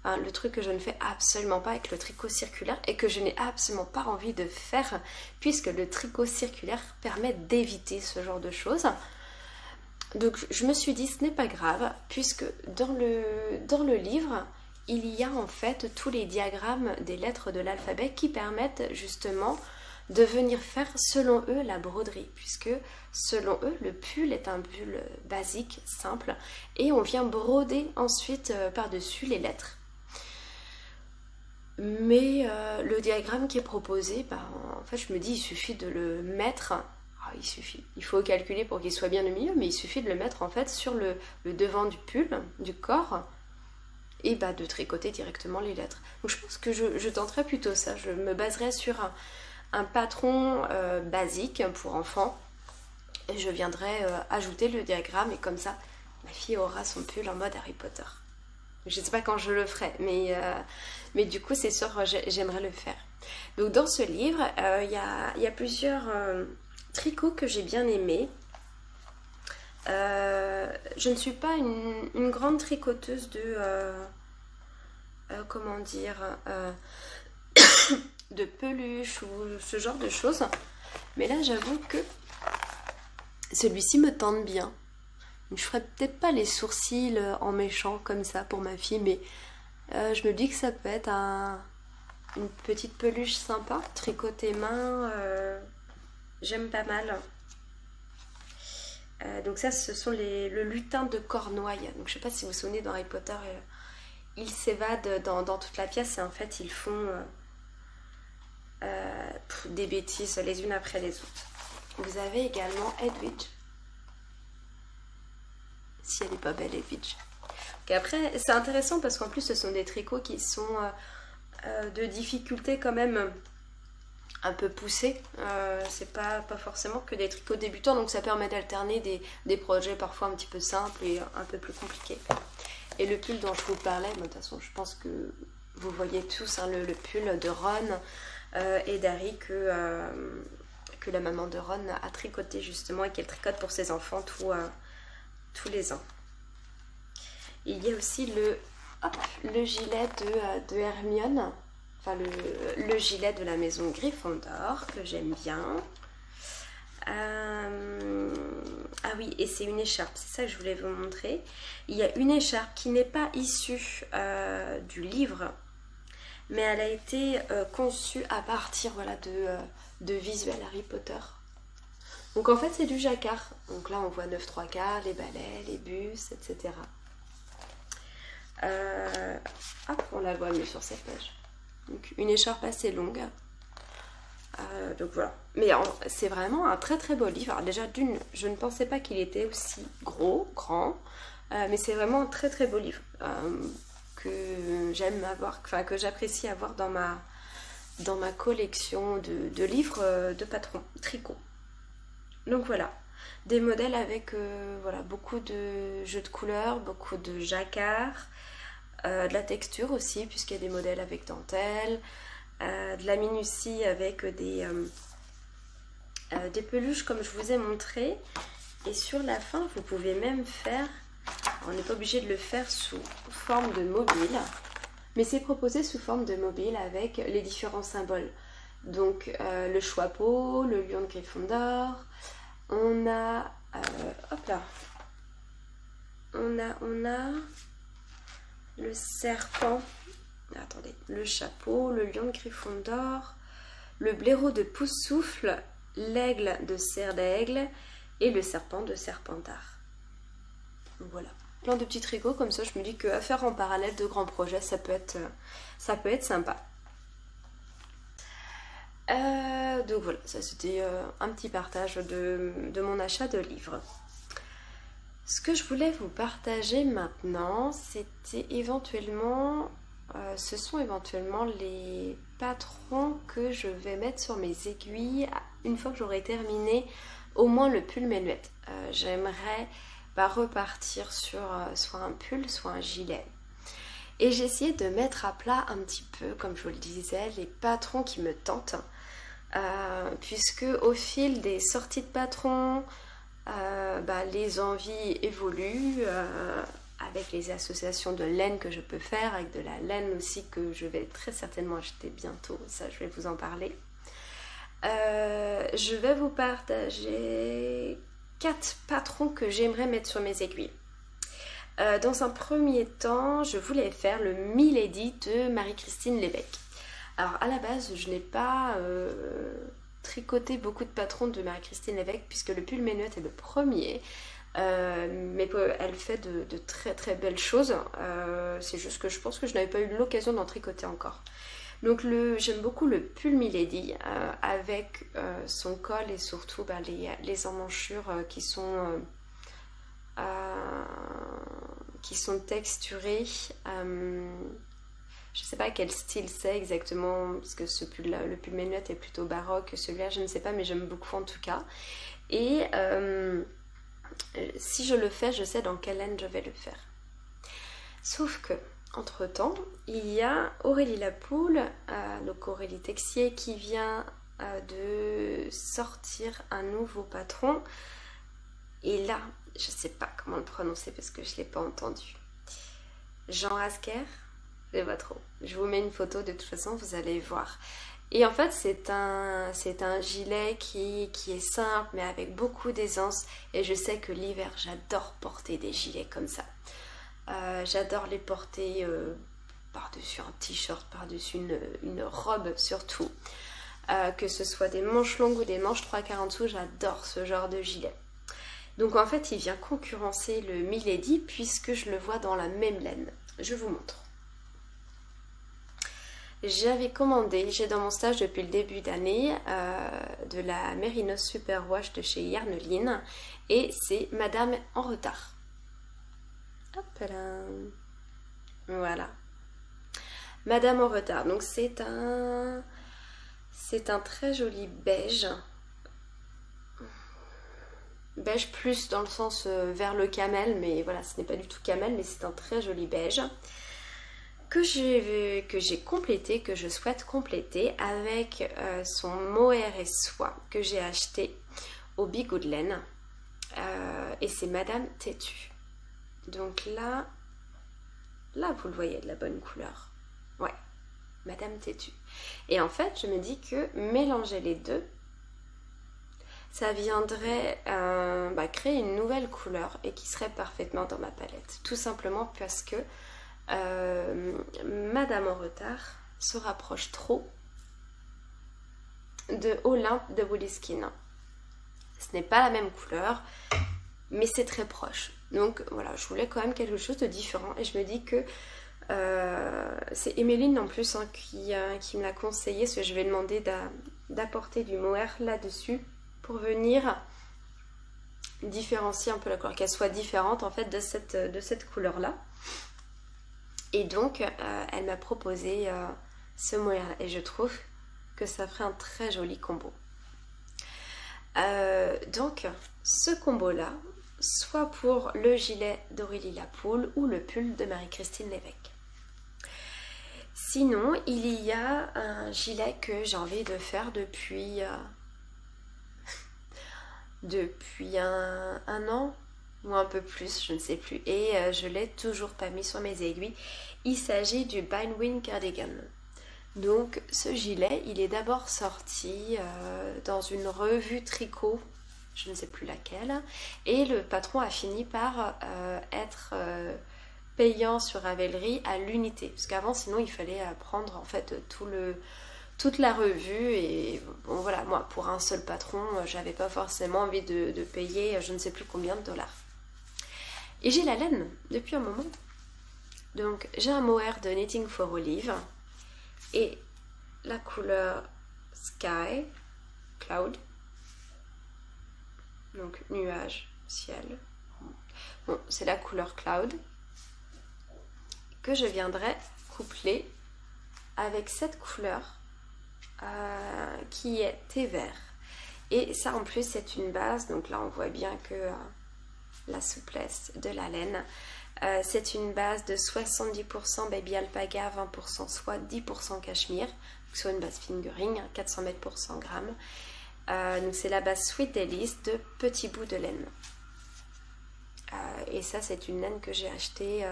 Hein, le truc que je ne fais absolument pas avec le tricot circulaire et que je n'ai absolument pas envie de faire. Puisque le tricot circulaire permet d'éviter ce genre de choses. Donc je me suis dit ce n'est pas grave puisque dans le livre il y a en fait tous les diagrammes des lettres de l'alphabet qui permettent justement de venir faire selon eux la broderie, puisque selon eux le pull est un pull basique, simple, et on vient broder ensuite par-dessus les lettres. Mais le diagramme qui est proposé, bah, en fait je me dis il suffit de le mettre. Il faut calculer pour qu'il soit bien au milieu, mais il suffit de le mettre en fait sur le devant du pull, du corps, et bah de tricoter directement les lettres. Donc je pense que je tenterai plutôt ça. Je me baserai sur un patron basique pour enfants, et je viendrai ajouter le diagramme, et comme ça, ma fille aura son pull en mode Harry Potter. Je ne sais pas quand je le ferai, mais du coup c'est sûr j'aimerais le faire. Donc dans ce livre, il y a plusieurs tricots que j'ai bien aimés. Je ne suis pas une grande tricoteuse de comment dire de peluche ou ce genre de choses, mais là j'avoue que celui-ci me tente bien. Donc, je ferai peut-être pas les sourcils en méchant comme ça pour ma fille, mais je me dis que ça peut être une petite peluche sympa, tricotée main. J'aime pas mal. Donc ça, ce sont le lutin de Cornouailles. Donc je sais pas si vous vous souvenez, dans Harry Potter, ils s'évadent dans toute la pièce et en fait ils font des bêtises les unes après les autres. Vous avez également Hedwig. Si elle n'est pas belle, Hedwig. Okay, après, c'est intéressant parce qu'en plus ce sont des tricots qui sont de difficulté quand même un peu poussé, c'est pas forcément que des tricots débutants, donc ça permet d'alterner des projets parfois un petit peu simples et un peu plus compliqués. Et le pull dont je vous parlais, de toute façon je pense que vous voyez tous hein, le pull de Ron et d'Harry que la maman de Ron a tricoté justement et qu'elle tricote pour ses enfants tous les ans. Il y a aussi le gilet de Hermione. Enfin, le gilet de la maison Gryffondor, que j'aime bien. Ah oui, et c'est une écharpe, c'est ça que je voulais vous montrer. Il y a une écharpe qui n'est pas issue du livre, mais elle a été conçue à partir voilà, de visuels Harry Potter. Donc en fait c'est du jacquard. Donc là on voit 9 3/4, les balais, les bus, etc. Hop, on la voit mieux sur cette page. Donc une écharpe assez longue. Donc voilà. Mais c'est vraiment un très très beau livre. Alors déjà d'une, je ne pensais pas qu'il était aussi grand, mais c'est vraiment un très très beau livre que j'aime avoir, enfin que j'apprécie avoir dans ma collection de livres de patron tricot. Donc voilà, des modèles avec voilà, beaucoup de jeux de couleurs, beaucoup de jacquard, de la texture aussi, puisqu'il y a des modèles avec dentelle, de la minutie avec des peluches comme je vous ai montré. Et sur la fin, vous pouvez même faire, on n'est pas obligé de le faire sous forme de mobile, mais c'est proposé sous forme de mobile avec les différents symboles. Donc le chapeau, le lion de Gryffondor, on a, hop là, on a le serpent, attendez, le chapeau, le lion de Gryffondor, le blaireau de Poussoufle, l'aigle de Serre d'Aigle et le serpent de Serpentard. Donc voilà, plein de petits tricots comme ça, je me dis qu'à faire en parallèle de grands projets, ça peut être sympa. Donc voilà, ça c'était un petit partage de mon achat de livres. Ce que je voulais vous partager maintenant, c'était éventuellement, ce sont éventuellement les patrons que je vais mettre sur mes aiguilles une fois que j'aurai terminé au moins le pull Menuette. J'aimerais repartir sur soit un pull, soit un gilet. Et j'ai essayé de mettre à plat un petit peu, comme je vous le disais, les patrons qui me tentent. Puisque au fil des sorties de patrons, les envies évoluent avec les associations de laine que je peux faire, avec de la laine aussi que je vais très certainement acheter bientôt, ça je vais vous en parler. Je vais vous partager 4 patrons que j'aimerais mettre sur mes aiguilles. Dans un premier temps, je voulais faire le Milady de Marie-Christine Lévesque. Alors à la base, je n'ai pas tricoté beaucoup de patrons de Marie-Christine Lévesque puisque le pull Menuette est le premier. Mais elle fait de très très belles choses. C'est juste que je pense que je n'avais pas eu l'occasion d'en tricoter encore. Donc j'aime beaucoup le pull Milady avec son col et surtout les emmanchures qui sont texturées. Je ne sais pas quel style c'est exactement, parce que le pull Menuette est plutôt baroque, celui-là je ne sais pas, mais j'aime beaucoup en tout cas. Et si je le fais, je sais dans quelle laine je vais le faire. Sauf que, entre temps, il y a Aurélie Lapoule, donc Aurélie Texier, qui vient de sortir un nouveau patron. Et là, je ne sais pas comment le prononcer parce que je ne l'ai pas entendu. Jean Rasquer, je ne sais pas trop. Je vous mets une photo, de toute façon, vous allez voir. Et en fait, c'est un gilet qui est simple, mais avec beaucoup d'aisance. Et je sais que l'hiver, j'adore porter des gilets comme ça. J'adore les porter par-dessus un t-shirt, par-dessus une robe surtout. Que ce soit des manches longues ou des manches 3/4 en dessous, j'adore ce genre de gilet. Donc en fait, il vient concurrencer le Milady puisque je le vois dans la même laine. Je vous montre. J'avais commandé, j'ai dans mon stage depuis le début d'année, de la Mérinos Super Wash de chez Yarneline et c'est Madame en retard. Hop là. Voilà. Madame en retard. Donc c'est un très joli beige. Beige plus dans le sens vers le camel, mais voilà, ce n'est pas du tout camel, mais c'est un très joli beige. Que j'ai complété, que je souhaite compléter avec son mohair et soie que j'ai acheté au Bigot de Laine. Et c'est Madame Têtue. Donc là vous le voyez, de la bonne couleur. Ouais, Madame Têtue. Et en fait, je me dis que mélanger les deux, ça viendrait créer une nouvelle couleur et qui serait parfaitement dans ma palette. Tout simplement parce que Madame en retard se rapproche trop de Olympe de Woolyskin. Ce n'est pas la même couleur, mais c'est très proche. Donc voilà, je voulais quand même quelque chose de différent et je me dis que c'est Emeline en plus qui me l'a conseillé, parce que je vais demander d'apporter du mohair là-dessus pour venir différencier un peu la couleur, qu'elle soit différente en fait de cette couleur-là. Et donc, elle m'a proposé ce mohair et je trouve que ça ferait un très joli combo. Donc, ce combo-là, soit pour le gilet d'Aurélie Lapoule ou le pull de Marie-Christine Lévesque. Sinon, il y a un gilet que j'ai envie de faire depuis un an ou un peu plus, je ne sais plus. Et je ne l'ai toujours pas mis sur mes aiguilles. Il s'agit du Bindweed Cardigan. Donc ce gilet, il est d'abord sorti dans une revue tricot, je ne sais plus laquelle. Et le patron a fini par être payant sur Ravelry à l'unité. Parce qu'avant, sinon, il fallait prendre en fait toute la revue. Et bon, voilà, moi, pour un seul patron, j'avais pas forcément envie de payer je ne sais plus combien de dollars. Et j'ai la laine depuis un moment. Donc, j'ai un mohair de Knitting for Olive et la couleur Sky, Cloud. Donc, nuage, ciel. Bon, c'est la couleur Cloud que je viendrai coupler avec cette couleur qui est thé vert. Et ça en plus c'est une base, donc là on voit bien que la souplesse de la laine. C'est une base de 70% baby alpaga, 20% soie, 10% cachemire, soit une base fingering, 400 mètres pour 100 grammes. Donc c'est la base Sweet Delice de petits bouts de laine. Et ça c'est une laine que j'ai achetée,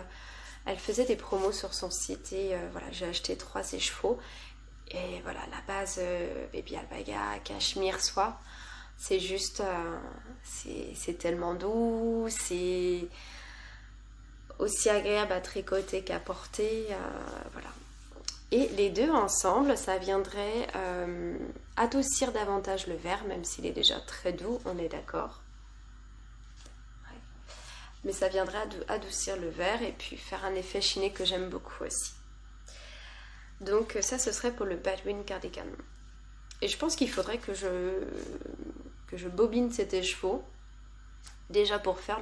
elle faisait des promos sur son site et voilà, j'ai acheté 3 écheveaux. Et voilà, la base baby alpaga, cachemire, soie, c'est juste, c'est tellement doux, c'est aussi agréable à tricoter qu'à porter, voilà. Et les deux ensemble, ça viendrait adoucir davantage le vert, même s'il est déjà très doux, on est d'accord. Ouais. Mais ça viendrait adoucir le vert et puis faire un effet chiné que j'aime beaucoup aussi. Donc ça, ce serait pour le Bindweed Cardigan. Et je pense qu'il faudrait que je bobine cet écheveau, déjà pour faire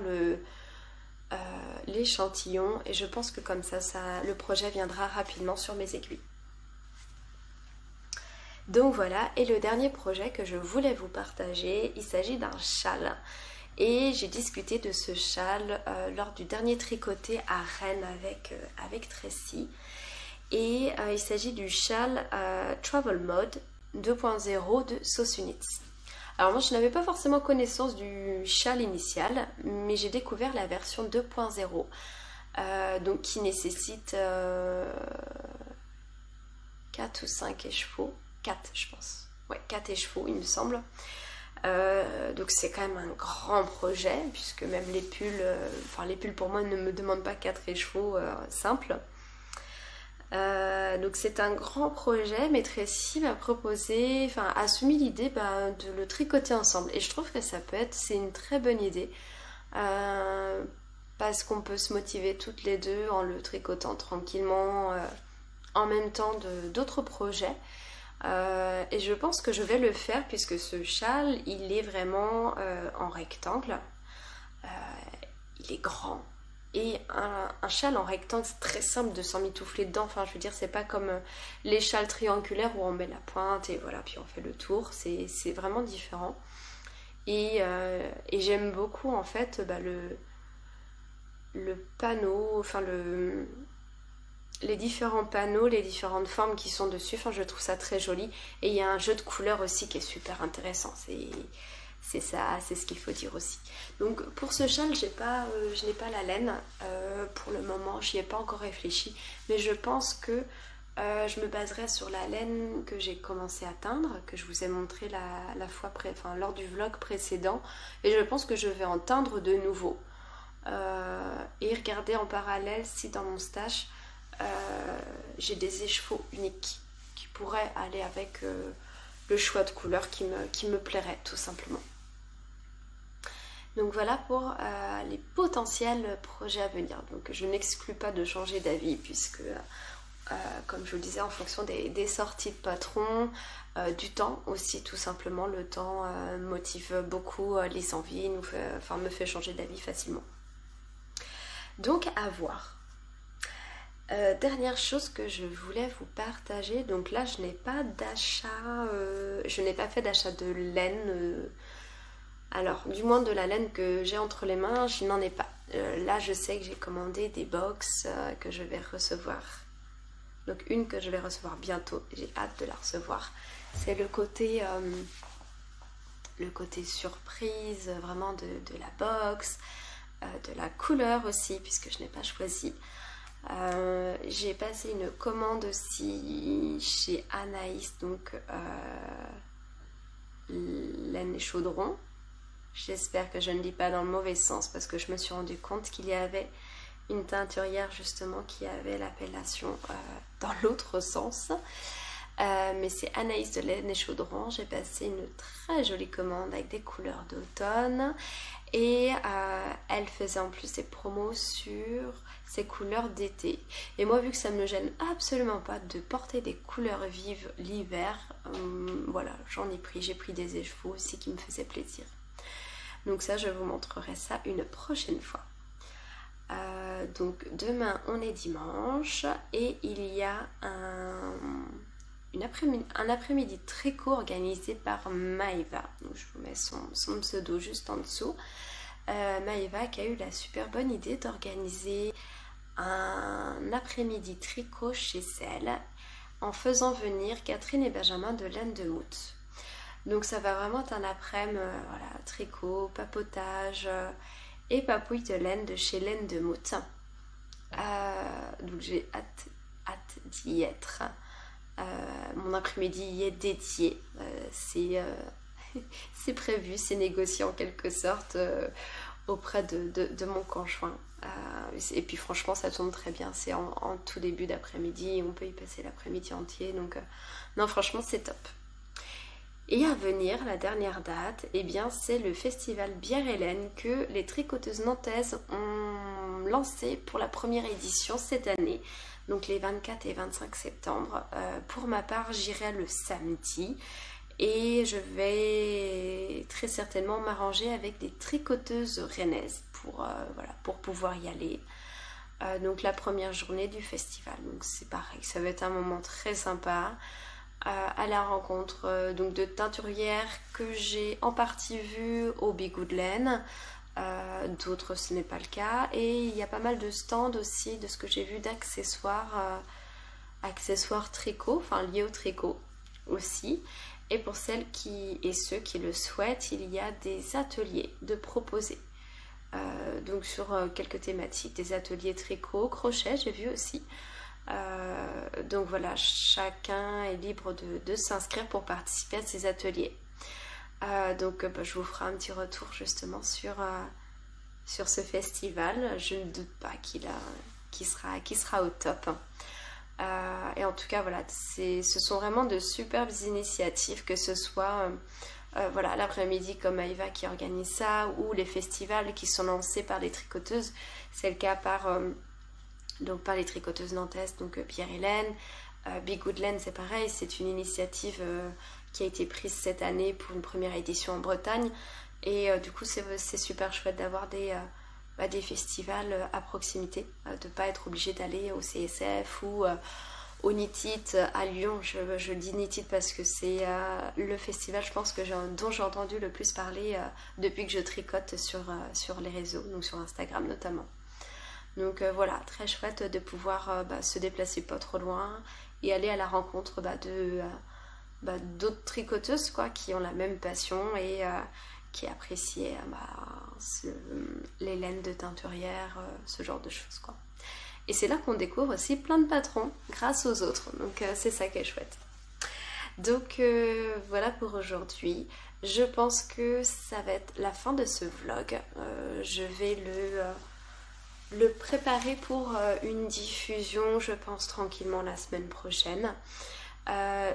l'échantillon. Et je pense que comme ça, le projet viendra rapidement sur mes aiguilles. Donc voilà, et le dernier projet que je voulais vous partager, il s'agit d'un châle. Et j'ai discuté de ce châle lors du dernier tricoté à Rennes avec Tracy. Et il s'agit du châle Travel Mode 2.0 de Sauce Units. Alors moi je n'avais pas forcément connaissance du châle initial, mais j'ai découvert la version 2.0, donc qui nécessite 4 ou 5 écheveaux, 4 je pense, ouais 4 écheveaux il me semble. Donc c'est quand même un grand projet, puisque même les pulls, les pulls pour moi ne me demandent pas 4 écheveaux simples. Donc c'est un grand projet, mais Tracy m'a proposé, a soumis l'idée de le tricoter ensemble. Et je trouve que c'est une très bonne idée, parce qu'on peut se motiver toutes les deux en le tricotant tranquillement, en même temps d'autres projets. Et je pense que je vais le faire, puisque ce châle, il est vraiment en rectangle, il est grand. Et un châle en rectangle, c'est très simple de s'emmitoufler dedans. Enfin, je veux dire, c'est pas comme les châles triangulaires où on met la pointe et voilà, puis on fait le tour. C'est vraiment différent. Et j'aime beaucoup en fait le panneau, les différents panneaux, les différentes formes qui sont dessus. Enfin, je trouve ça très joli. Et il y a un jeu de couleurs aussi qui est super intéressant. C'est ça, c'est ce qu'il faut dire aussi. Donc pour ce châle, je n'ai pas la laine pour le moment, j'y ai pas encore réfléchi, mais je pense que je me baserai sur la laine que j'ai commencé à teindre, que je vous ai montré lors du vlog précédent, et je pense que je vais en teindre de nouveau et regarder en parallèle si dans mon stash j'ai des écheveaux uniques qui pourraient aller avec le choix de couleurs qui me plairait tout simplement. Donc voilà pour les potentiels projets à venir. Donc je n'exclus pas de changer d'avis, puisque comme je vous le disais, en fonction des sorties de patron, du temps aussi, tout simplement. Le temps motive beaucoup les envies, me fait changer d'avis facilement. Donc à voir. Dernière chose que je voulais vous partager, donc là je n'ai pas d'achat, je n'ai pas fait d'achat de laine, alors du moins de la laine que j'ai entre les mains, je n'en ai pas. Là je sais que j'ai commandé des box que je vais recevoir, donc une que je vais recevoir bientôt, j'ai hâte de la recevoir. C'est le côté surprise vraiment de la box, de la couleur aussi puisque je n'ai pas choisi. J'ai passé une commande aussi chez Anaïs, donc laine et chaudron. J'espère que je ne dis pas dans le mauvais sens parce que je me suis rendu compte qu'il y avait une teinturière justement qui avait l'appellation dans l'autre sens. Mais c'est Anaïs de laine et chaudron. J'ai passé une très jolie commande avec des couleurs d'automne et elle faisait en plus des promos sur ces couleurs d'été. Et moi, vu que ça ne me gêne absolument pas de porter des couleurs vives l'hiver, voilà, j'en ai pris. J'ai pris des écheveaux aussi qui me faisaient plaisir. Donc ça, je vous montrerai ça une prochaine fois. Donc demain, on est dimanche et il y a un après-midi tricot organisé par Maëva. Donc je vous mets son pseudo juste en dessous. Maëva qui a eu la super bonne idée d'organiser un après-midi tricot chez elle en faisant venir Catherine et Benjamin de Laine de Mout. Donc ça va vraiment être un après-midi voilà, tricot, papotage et papouille de laine de chez Laine de Mout. Donc j'ai hâte d'y être. Mon après-midi y est dédié. C'est prévu, c'est négocié en quelque sorte auprès de mon conjoint. Et puis franchement ça tombe très bien, c'est en tout début d'après-midi, on peut y passer l'après-midi entier, donc non franchement c'est top. Et à venir, la dernière date, eh bien c'est le festival Bière Hélène que les tricoteuses nantaises ont lancé pour la première édition cette année, donc les 24 et 25 septembre. Pour ma part, j'irai le samedi et je vais très certainement m'arranger avec des tricoteuses rennaises pour pouvoir y aller. Donc la première journée du festival, donc c'est pareil, ça va être un moment très sympa. À la rencontre donc de teinturières que j'ai en partie vues au Bigoudlaine, d'autres ce n'est pas le cas, et il y a pas mal de stands aussi de ce que j'ai vu d'accessoires accessoires tricot, enfin liés au tricot aussi. Et pour celles et ceux qui le souhaitent, il y a des ateliers de proposer, donc sur quelques thématiques, des ateliers tricot, crochet j'ai vu aussi. Donc voilà, chacun est libre de s'inscrire pour participer à ces ateliers. Donc je vous ferai un petit retour justement sur ce festival. Je ne doute pas qu'il sera au top. Et en tout cas voilà, ce sont vraiment de superbes initiatives, que ce soit voilà, l'après-midi comme Maëva qui organise ça, ou les festivals qui sont lancés par les tricoteuses. C'est le cas par les tricoteuses nantaises, donc Bière Hélène, Bigoudlaine c'est pareil, c'est une initiative qui a été prise cette année pour une première édition en Bretagne, et du coup c'est super chouette d'avoir des festivals à proximité, de ne pas être obligé d'aller au CSF ou au Knit-It à Lyon. Je dis Knit-It parce que c'est le festival, je pense, dont j'ai entendu le plus parler depuis que je tricote sur les réseaux, donc sur Instagram notamment. Donc voilà, très chouette de pouvoir se déplacer pas trop loin et aller à la rencontre d'autres tricoteuses qui ont la même passion et qui apprécient les laines de teinturière, ce genre de choses quoi. Et c'est là qu'on découvre aussi plein de patrons grâce aux autres, donc c'est ça qui est chouette. Donc voilà pour aujourd'hui. Je pense que ça va être la fin de ce vlog. Je vais le préparer pour une diffusion, je pense, tranquillement la semaine prochaine.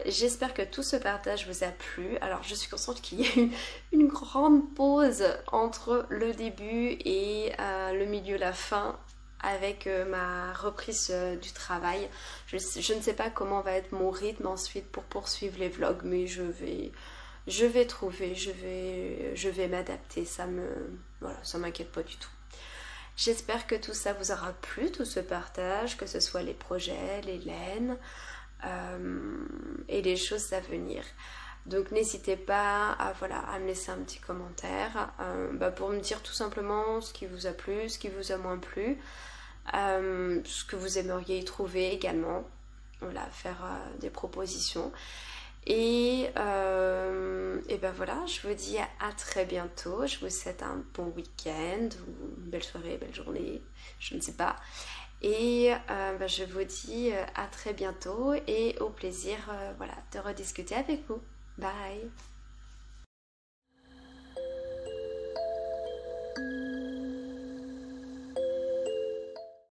J'espère que tout ce partage vous a plu. Alors je suis consciente qu'il y a eu une grande pause entre le début et le milieu, la fin, avec ma reprise du travail. Je ne sais pas comment va être mon rythme ensuite pour poursuivre les vlogs, mais je vais trouver, je vais m'adapter, voilà, ça m'inquiète pas du tout. J'espère que tout ça vous aura plu, tout ce partage, que ce soit les projets, les laines et les choses à venir. Donc n'hésitez pas à me laisser un petit commentaire pour me dire tout simplement ce qui vous a plu, ce qui vous a moins plu, ce que vous aimeriez y trouver également. Voilà, faire des propositions. Et voilà, je vous dis à très bientôt. Je vous souhaite un bon week-end ou une belle soirée, belle journée, je ne sais pas. Et je vous dis à très bientôt et au plaisir de rediscuter avec vous. Bye!